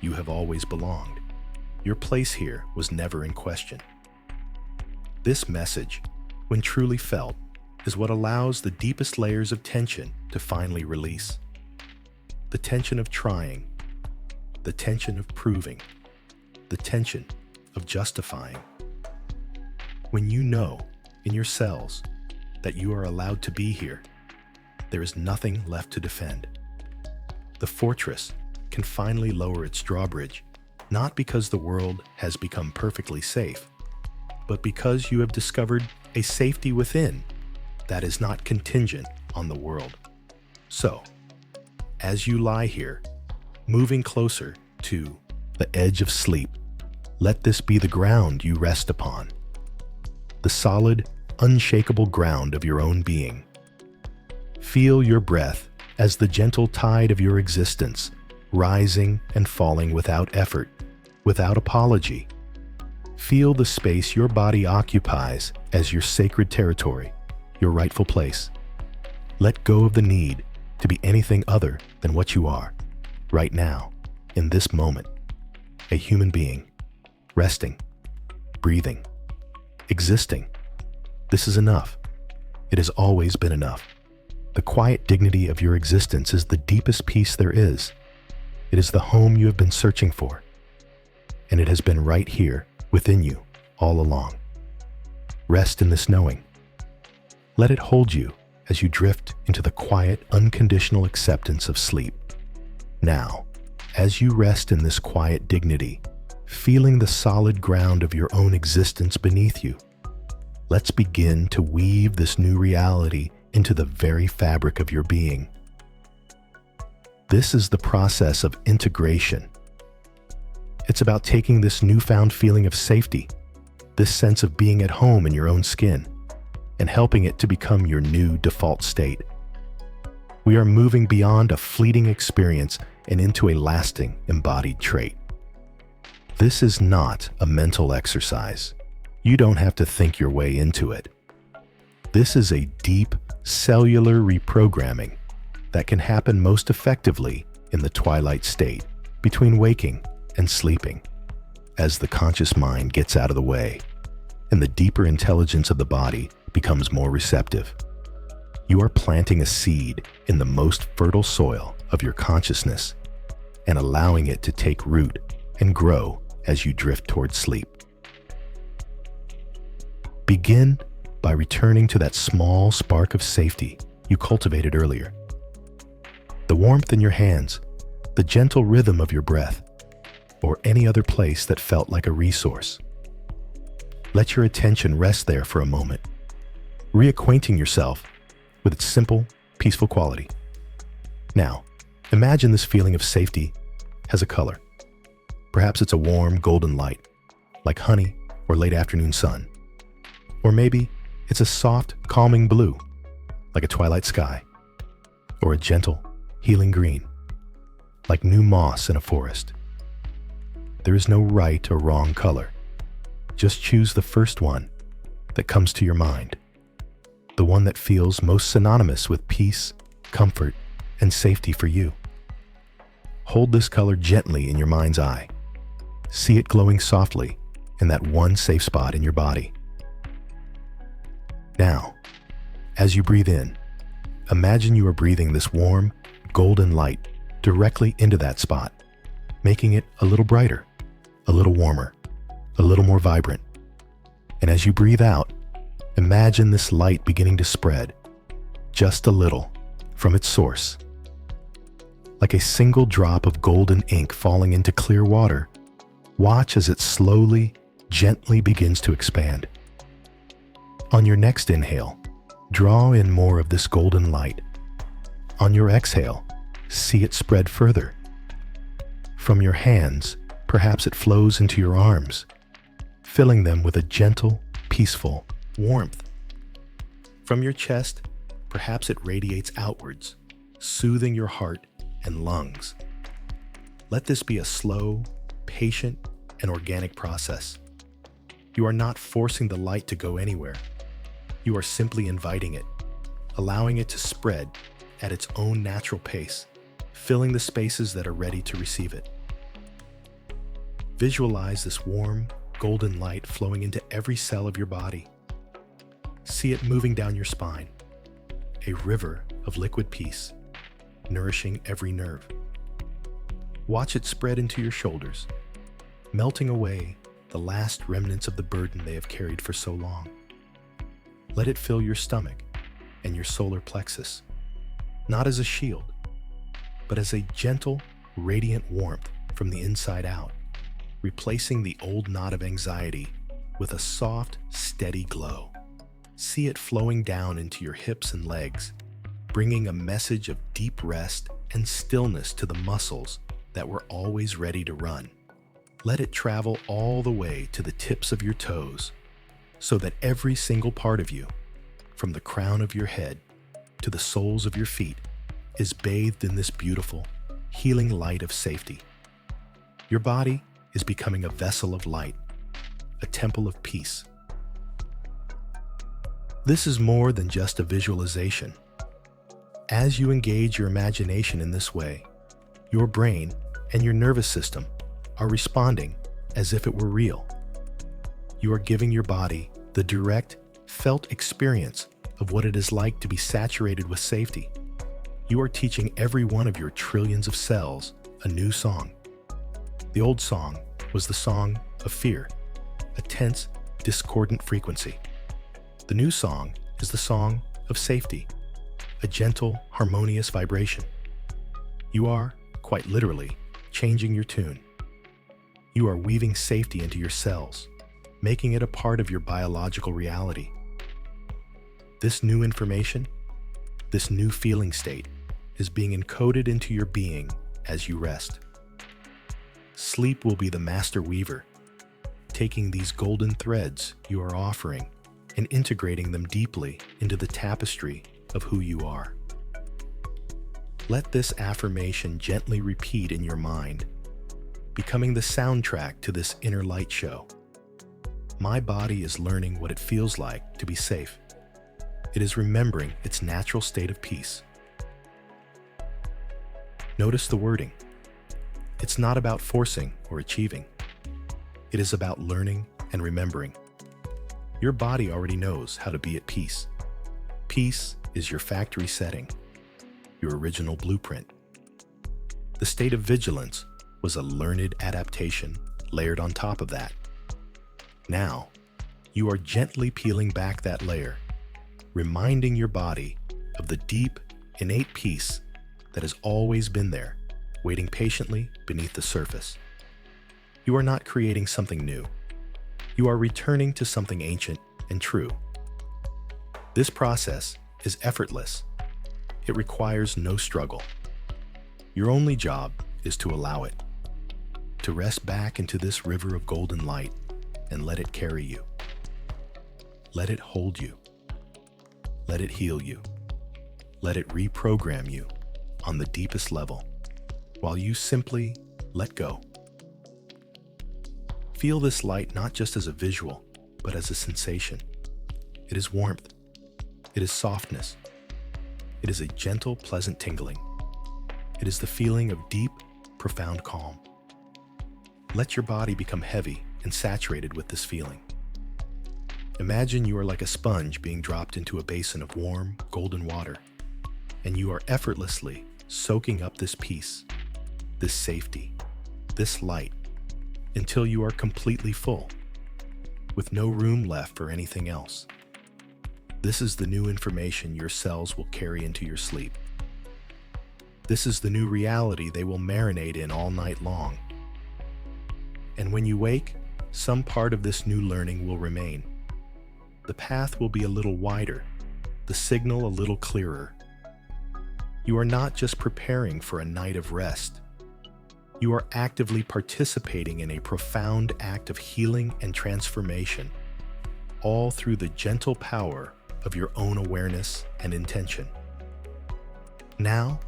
You have always belonged. Your place here was never in question." This message, when truly felt, is what allows the deepest layers of tension to finally release. The tension of trying, the tension of proving, the tension of justifying. When you know in your cells that you are allowed to be here, there is nothing left to defend. The fortress can finally lower its drawbridge, not because the world has become perfectly safe, but because you have discovered a safety within that is not contingent on the world. So, as you lie here, moving closer to the edge of sleep, let this be the ground you rest upon, the solid, unshakable ground of your own being. Feel your breath as the gentle tide of your existence, rising and falling without effort, without apology. Feel the space your body occupies as your sacred territory, your rightful place. Let go of the need to be anything other than what you are, right now, in this moment. A human being, resting, breathing, existing. This is enough. It has always been enough. The quiet dignity of your existence is the deepest peace there is. It is the home you have been searching for, and it has been right here within you all along. Rest in this knowing. Let it hold you as you drift into the quiet, unconditional acceptance of sleep. Now, as you rest in this quiet dignity, feeling the solid ground of your own existence beneath you, let's begin to weave this new reality into the very fabric of your being. This is the process of integration. It's about taking this newfound feeling of safety, this sense of being at home in your own skin, and helping it to become your new default state. We are moving beyond a fleeting experience and into a lasting embodied trait. This is not a mental exercise. You don't have to think your way into it. This is a deep, cellular reprogramming that can happen most effectively in the twilight state, between waking and sleeping, as the conscious mind gets out of the way and the deeper intelligence of the body becomes more receptive. You are planting a seed in the most fertile soil of your consciousness and allowing it to take root and grow as you drift towards sleep. Begin by returning to that small spark of safety you cultivated earlier. The warmth in your hands, the gentle rhythm of your breath, or any other place that felt like a resource. Let your attention rest there for a moment, reacquainting yourself with its simple, peaceful quality. Now, imagine this feeling of safety has a color. Perhaps it's a warm, golden light, like honey or late afternoon sun. Or maybe it's a soft, calming blue, like a twilight sky. Or a gentle, healing green, like new moss in a forest. There is no right or wrong color. Just choose the first one that comes to your mind, the one that feels most synonymous with peace, comfort, and safety for you. Hold this color gently in your mind's eye. See it glowing softly in that one safe spot in your body. Now, as you breathe in, imagine you are breathing this warm, golden light directly into that spot, making it a little brighter, a little warmer, a little more vibrant. And as you breathe out, imagine this light beginning to spread, just a little, from its source. Like a single drop of golden ink falling into clear water, watch as it slowly, gently begins to expand. On your next inhale, draw in more of this golden light. On your exhale, see it spread further. From your hands, perhaps it flows into your arms, filling them with a gentle, peaceful warmth. From your chest, perhaps it radiates outwards, soothing your heart and lungs. Let this be a slow, patient, and organic process. You are not forcing the light to go anywhere. You are simply inviting it, allowing it to spread at its own natural pace, filling the spaces that are ready to receive it. Visualize this warm, golden light flowing into every cell of your body. See it moving down your spine, a river of liquid peace, nourishing every nerve. Watch it spread into your shoulders, melting away the last remnants of the burden they have carried for so long. Let it fill your stomach and your solar plexus, not as a shield, but as a gentle, radiant warmth from the inside out, replacing the old knot of anxiety with a soft, steady glow. See it flowing down into your hips and legs, bringing a message of deep rest and stillness to the muscles that were always ready to run. Let it travel all the way to the tips of your toes, so that every single part of you, from the crown of your head to the soles of your feet, is bathed in this beautiful, healing light of safety. Your body is becoming a vessel of light, a temple of peace. This is more than just a visualization. As you engage your imagination in this way, your brain and your nervous system are responding as if it were real. You are giving your body the direct, felt experience of what it is like to be saturated with safety. You are teaching every one of your trillions of cells a new song. The old song was the song of fear, a tense, discordant frequency. The new song is the song of safety, a gentle, harmonious vibration. You are, quite literally, changing your tune. You are weaving safety into your cells, making it a part of your biological reality. This new information, this new feeling state, is being encoded into your being as you rest. Sleep will be the master weaver, taking these golden threads you are offering and integrating them deeply into the tapestry of who you are. Let this affirmation gently repeat in your mind, becoming the soundtrack to this inner light show. My body is learning what it feels like to be safe. It is remembering its natural state of peace. Notice the wording. It's not about forcing or achieving. It is about learning and remembering. Your body already knows how to be at peace. Peace is your factory setting, your original blueprint. The state of vigilance was a learned adaptation layered on top of that. Now, you are gently peeling back that layer, reminding your body of the deep, innate peace that has always been there, waiting patiently beneath the surface. You are not creating something new. You are returning to something ancient and true. This process is effortless. It requires no struggle. Your only job is to allow it, to rest back into this river of golden light and let it carry you. Let it hold you. Let it heal you. Let it reprogram you on the deepest level while you simply let go. Feel this light not just as a visual, but as a sensation. It is warmth. It is softness. It is a gentle, pleasant tingling. It is the feeling of deep, profound calm. Let your body become heavy and saturated with this feeling. Imagine you are like a sponge being dropped into a basin of warm, golden water, and you are effortlessly soaking up this peace, this safety, this light, until you are completely full, with no room left for anything else. This is the new information your cells will carry into your sleep. This is the new reality they will marinate in all night long. And when you wake, some part of this new learning will remain. The path will be a little wider, the signal a little clearer. You are not just preparing for a night of rest. You are actively participating in a profound act of healing and transformation, all through the gentle power of your own awareness and intention. Now,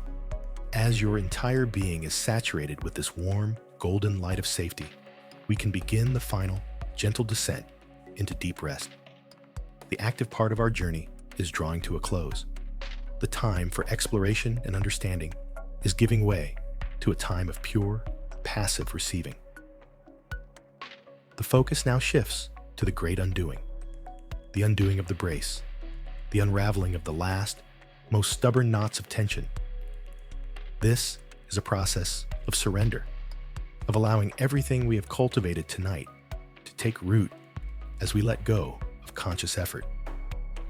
as your entire being is saturated with this warm, golden light of safety, we can begin the final, gentle descent into deep rest. The active part of our journey is drawing to a close. The time for exploration and understanding is giving way to a time of pure, passive receiving. The focus now shifts to the great undoing, the undoing of the brace, the unraveling of the last, most stubborn knots of tension. This is a process of surrender, of allowing everything we have cultivated tonight to take root as we let go of conscious effort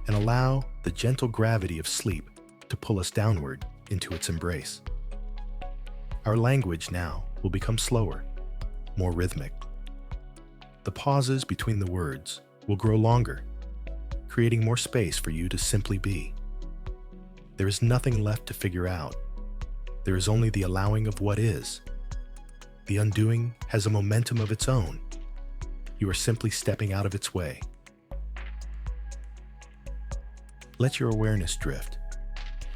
and allow the gentle gravity of sleep to pull us downward into its embrace. Our language now will become slower, more rhythmic. The pauses between the words will grow longer, creating more space for you to simply be. There is nothing left to figure out. There is only the allowing of what is. The undoing has a momentum of its own. You are simply stepping out of its way. Let your awareness drift,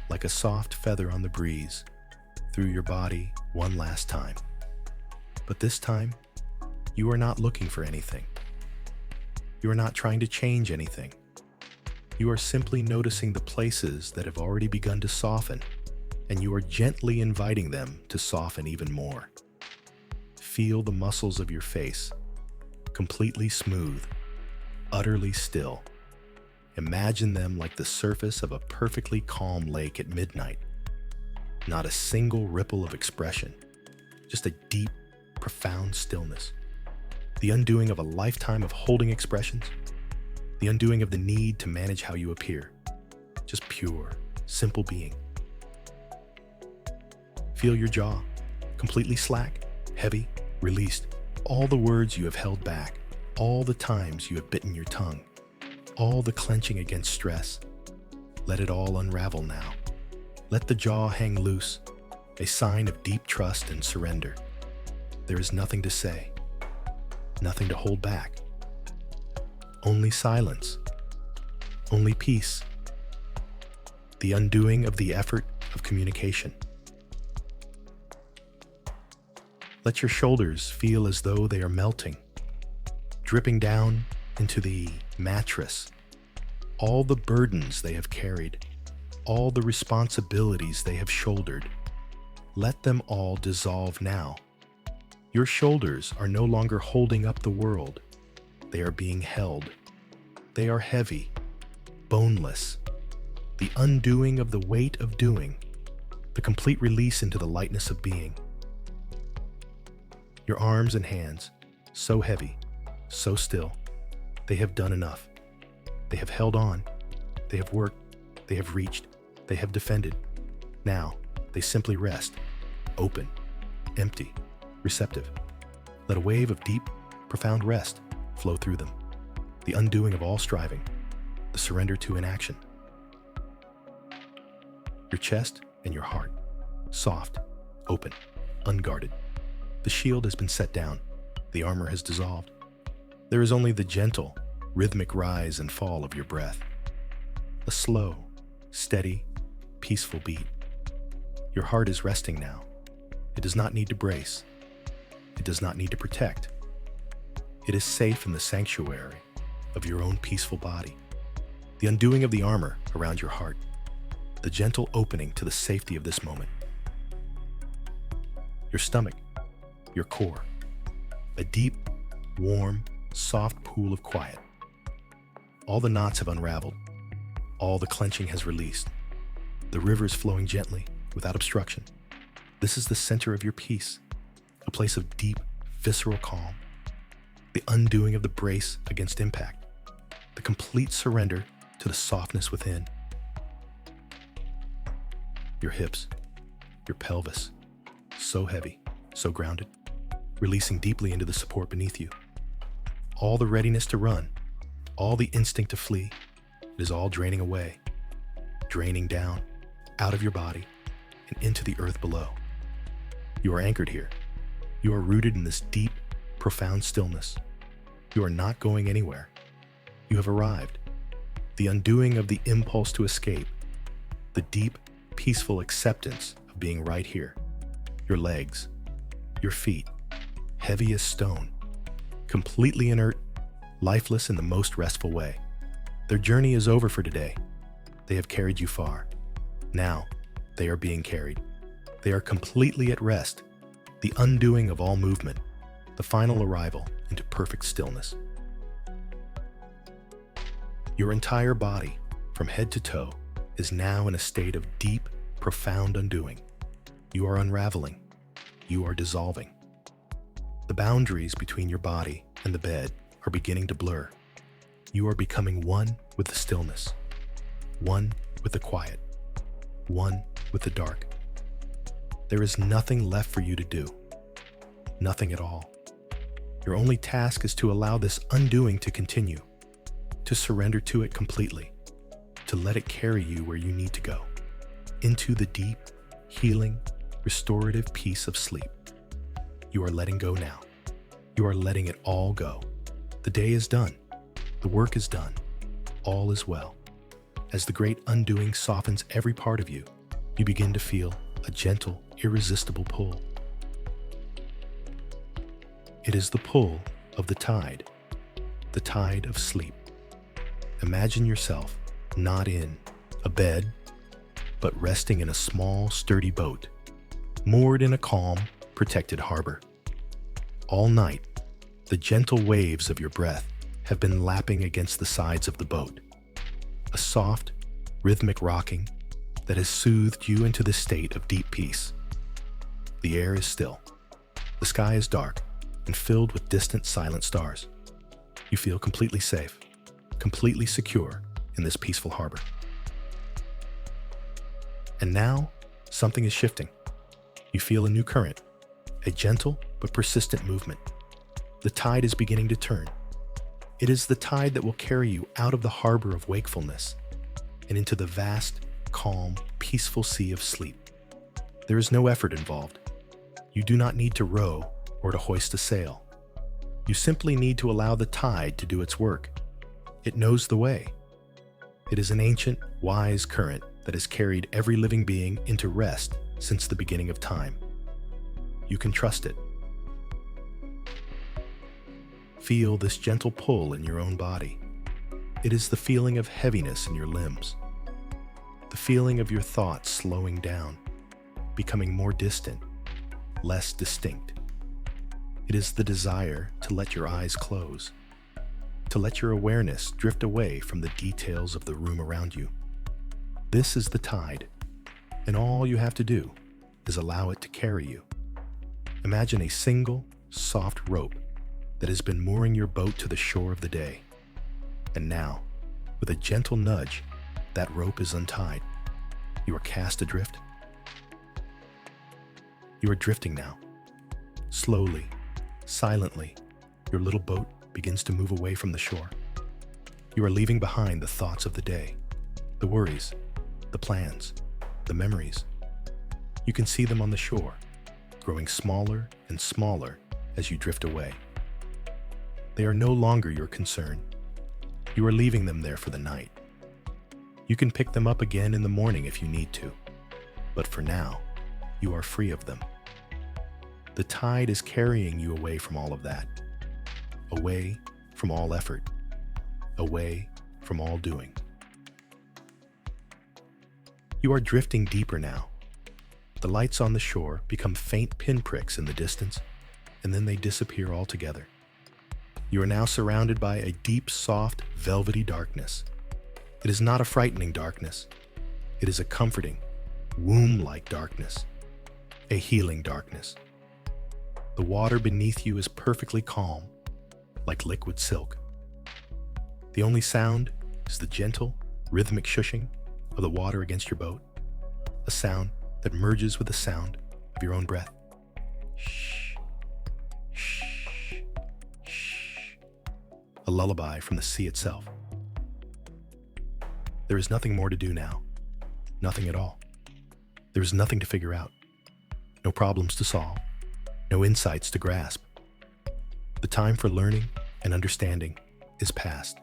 like a soft feather on the breeze, through your body one last time. But this time, you are not looking for anything. You are not trying to change anything. You are simply noticing the places that have already begun to soften, and you are gently inviting them to soften even more. Feel the muscles of your face, completely smooth, utterly still. Imagine them like the surface of a perfectly calm lake at midnight. Not a single ripple of expression, just a deep, profound stillness. The undoing of a lifetime of holding expressions, the undoing of the need to manage how you appear. Just pure, simple being. Feel your jaw, completely slack, heavy, released. All the words you have held back, all the times you have bitten your tongue, all the clenching against stress. Let it all unravel now. Let the jaw hang loose, a sign of deep trust and surrender. There is nothing to say, nothing to hold back. Only silence, only peace. The undoing of the effort of communication. Let your shoulders feel as though they are melting, dripping down into the mattress. All the burdens they have carried, all the responsibilities they have shouldered, let them all dissolve now. Your shoulders are no longer holding up the world. They are being held. They are heavy, boneless, the undoing of the weight of doing, the complete release into the lightness of being. Your arms and hands, so heavy, so still, they have done enough. They have held on, they have worked, they have reached, they have defended. Now, they simply rest, open, empty, receptive. Let a wave of deep, profound rest flow through them, the undoing of all striving, the surrender to inaction. Your chest and your heart, soft, open, unguarded. The shield has been set down, the armor has dissolved. There is only the gentle, rhythmic rise and fall of your breath. A slow, steady, peaceful beat. Your heart is resting now. It does not need to brace. It does not need to protect. It is safe in the sanctuary of your own peaceful body. The undoing of the armor around your heart. The gentle opening to the safety of this moment. Your stomach, your core. A deep, warm, soft pool of quiet. All the knots have unraveled. All the clenching has released. The river is flowing gently, without obstruction. This is the center of your peace, a place of deep, visceral calm. The undoing of the brace against impact. The complete surrender to the softness within. Your hips, your pelvis, so heavy, so grounded, releasing deeply into the support beneath you. All the readiness to run, all the instinct to flee, it is all draining away, draining down, out of your body, and into the earth below. You are anchored here. You are rooted in this deep, profound stillness. You are not going anywhere. You have arrived. The undoing of the impulse to escape, the deep, peaceful acceptance of being right here. Your legs, your feet, heavy as stone, completely inert, lifeless in the most restful way. Their journey is over for today. They have carried you far. Now, they are being carried. They are completely at rest, the undoing of all movement, the final arrival into perfect stillness. Your entire body, from head to toe, is now in a state of deep, profound undoing. You are unraveling. You are dissolving. The boundaries between your body and the bed are beginning to blur. You are becoming one with the stillness, one with the quiet, one with the dark. There is nothing left for you to do. Nothing at all. Your only task is to allow this undoing to continue, to surrender to it completely, to let it carry you where you need to go, into the deep, healing, restorative peace of sleep. You are letting go now. You are letting it all go. The day is done. The work is done. All is well. As the great undoing softens every part of you, you begin to feel a gentle, irresistible pull. It is the pull of the tide of sleep. Imagine yourself not in a bed, but resting in a small, sturdy boat, moored in a calm, protected harbor. All night, the gentle waves of your breath have been lapping against the sides of the boat. A soft, rhythmic rocking that has soothed you into the state of deep peace. The air is still. The sky is dark and filled with distant, silent stars. You feel completely safe, completely secure in this peaceful harbor. And now, something is shifting. You feel a new current, a gentle but persistent movement. The tide is beginning to turn. It is the tide that will carry you out of the harbor of wakefulness and into the vast, calm, peaceful sea of sleep. There is no effort involved. You do not need to row or to hoist a sail. You simply need to allow the tide to do its work. It knows the way. It is an ancient, wise current that has carried every living being into rest since the beginning of time. You can trust it. Feel this gentle pull in your own body. It is the feeling of heaviness in your limbs, the feeling of your thoughts slowing down, becoming more distant, less distinct. It is the desire to let your eyes close, to let your awareness drift away from the details of the room around you. This is the tide, and all you have to do is allow it to carry you. Imagine a single, soft rope that has been mooring your boat to the shore of the day. And now, with a gentle nudge, that rope is untied. You are cast adrift. You are drifting now. Slowly, silently, your little boat begins to move away from the shore. You are leaving behind the thoughts of the day, the worries, the plans, the memories. You can see them on the shore, growing smaller and smaller as you drift away. They are no longer your concern. You are leaving them there for the night. You can pick them up again in the morning if you need to, but for now, you are free of them. The tide is carrying you away from all of that, away from all effort, away from all doing. You are drifting deeper now. The lights on the shore become faint pinpricks in the distance, and then they disappear altogether. You are now surrounded by a deep, soft, velvety darkness. It is not a frightening darkness. It is a comforting, womb-like darkness, a healing darkness. The water beneath you is perfectly calm, like liquid silk. The only sound is the gentle, rhythmic shushing of the water against your boat, a sound that merges with the sound of your own breath. Shh, shh, shh. A lullaby from the sea itself. There is nothing more to do now. Nothing at all. There is nothing to figure out. No problems to solve. No insights to grasp. The time for learning and understanding is past.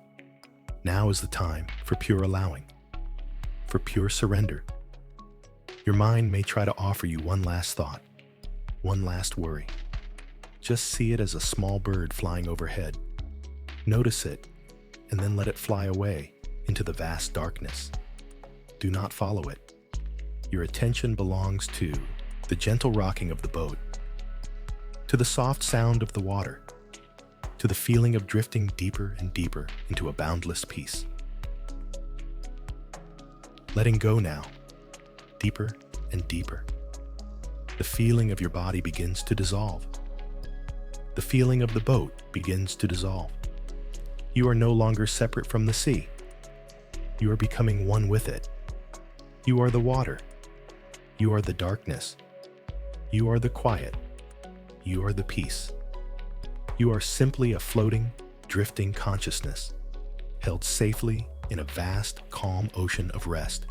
Now is the time for pure allowing, for pure surrender. Your mind may try to offer you one last thought, one last worry. Just see it as a small bird flying overhead. Notice it, and then let it fly away into the vast darkness. Do not follow it. Your attention belongs to the gentle rocking of the boat, to the soft sound of the water, to the feeling of drifting deeper and deeper into a boundless peace. Letting go now, deeper and deeper. The feeling of your body begins to dissolve. The feeling of the boat begins to dissolve. You are no longer separate from the sea. You are becoming one with it. You are the water. You are the darkness. You are the quiet. You are the peace. You are simply a floating, drifting consciousness, held safely in a vast, calm ocean of rest.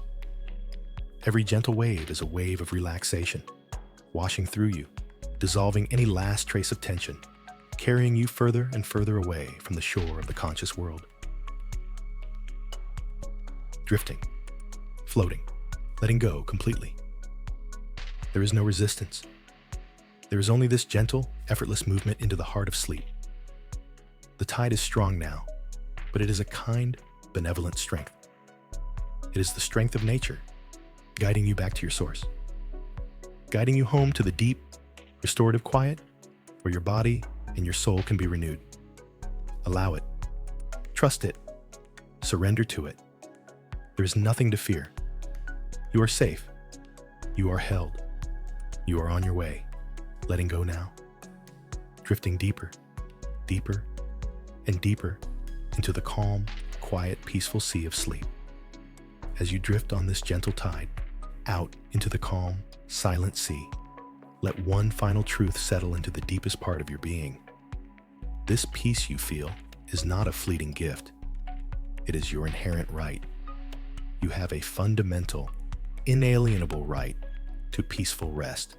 Every gentle wave is a wave of relaxation, washing through you, dissolving any last trace of tension, carrying you further and further away from the shore of the conscious world. Drifting, floating, letting go completely. There is no resistance. There is only this gentle, effortless movement into the heart of sleep. The tide is strong now, but it is a kind, benevolent strength. It is the strength of nature, guiding you back to your source, guiding you home to the deep, restorative quiet where your body and your soul can be renewed. Allow it. Trust it. Surrender to it. There is nothing to fear. You are safe. You are held. You are on your way. Letting go now. Drifting deeper, deeper, and deeper into the calm, quiet, peaceful sea of sleep. As you drift on this gentle tide, out into the calm, silent sea, let one final truth settle into the deepest part of your being. This peace you feel is not a fleeting gift. It is your inherent right. You have a fundamental, inalienable right to peaceful rest.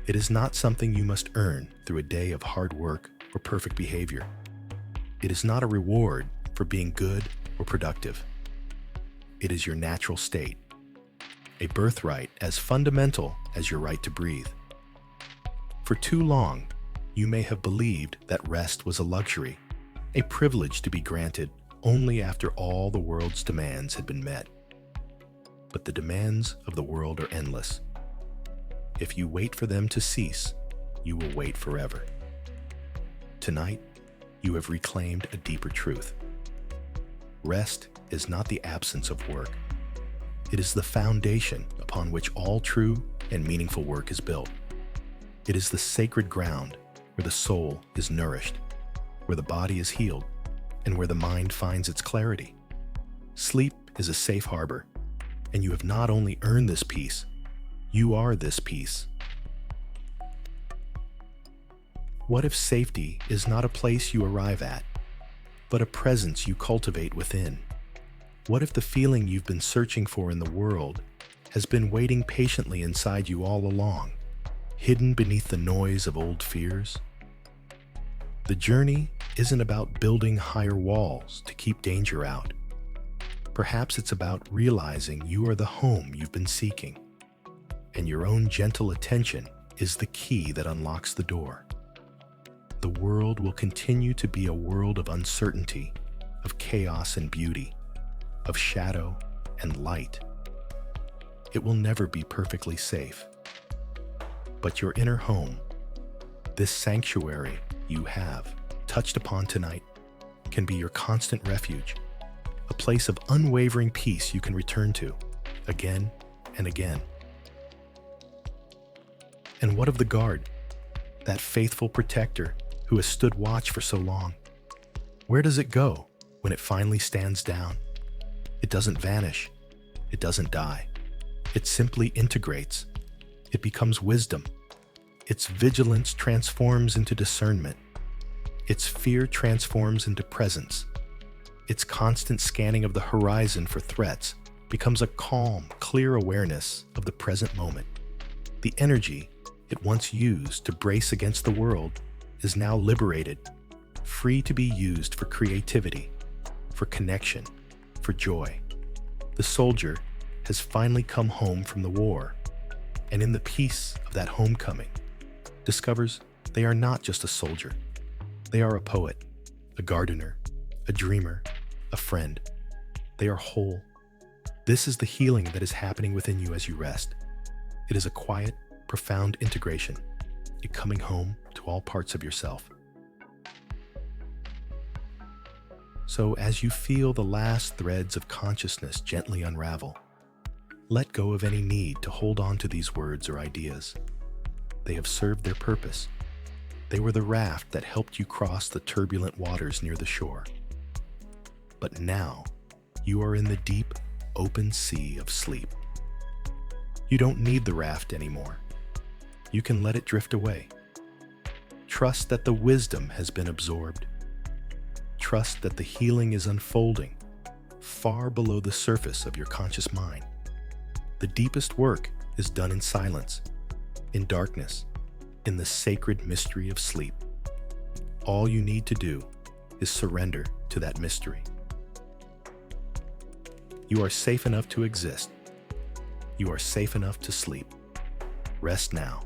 It is not something you must earn through a day of hard work or perfect behavior. It is not a reward for being good or productive. It is your natural state, a birthright as fundamental as your right to breathe. For too long, you may have believed that rest was a luxury, a privilege to be granted only after all the world's demands had been met. But the demands of the world are endless. If you wait for them to cease, you will wait forever. Tonight, you have reclaimed a deeper truth. Rest is not the absence of work. It is the foundation upon which all true and meaningful work is built. It is the sacred ground where the soul is nourished, where the body is healed, and where the mind finds its clarity. Sleep is a safe harbor, and you have not only earned this peace, you are this peace. What if safety is not a place you arrive at, but a presence you cultivate within? What if the feeling you've been searching for in the world has been waiting patiently inside you all along, hidden beneath the noise of old fears? The journey isn't about building higher walls to keep danger out. Perhaps it's about realizing you are the home you've been seeking, and your own gentle attention is the key that unlocks the door. The world will continue to be a world of uncertainty, of chaos and beauty, of shadow and light. It will never be perfectly safe. But your inner home, this sanctuary you have touched upon tonight, can be your constant refuge, a place of unwavering peace you can return to again and again. And what of the guard, that faithful protector who has stood watch for so long? Where does it go when it finally stands down? It doesn't vanish. It doesn't die. It simply integrates. It becomes wisdom. Its vigilance transforms into discernment. Its fear transforms into presence. Its constant scanning of the horizon for threats becomes a calm, clear awareness of the present moment. The energy it once used to brace against the world is now liberated, free to be used for creativity, for connection, for joy. The soldier has finally come home from the war, and in the peace of that homecoming, discovers they are not just a soldier. They are a poet, a gardener, a dreamer, a friend. They are whole. This is the healing that is happening within you as you rest. It is a quiet, profound integration, a coming home to all parts of yourself. So as you feel the last threads of consciousness gently unravel, let go of any need to hold on to these words or ideas. They have served their purpose. They were the raft that helped you cross the turbulent waters near the shore. But now, you are in the deep, open sea of sleep. You don't need the raft anymore. You can let it drift away. Trust that the wisdom has been absorbed. Trust that the healing is unfolding far below the surface of your conscious mind. The deepest work is done in silence, in darkness, in the sacred mystery of sleep. All you need to do is surrender to that mystery. You are safe enough to exist. You are safe enough to sleep. Rest now.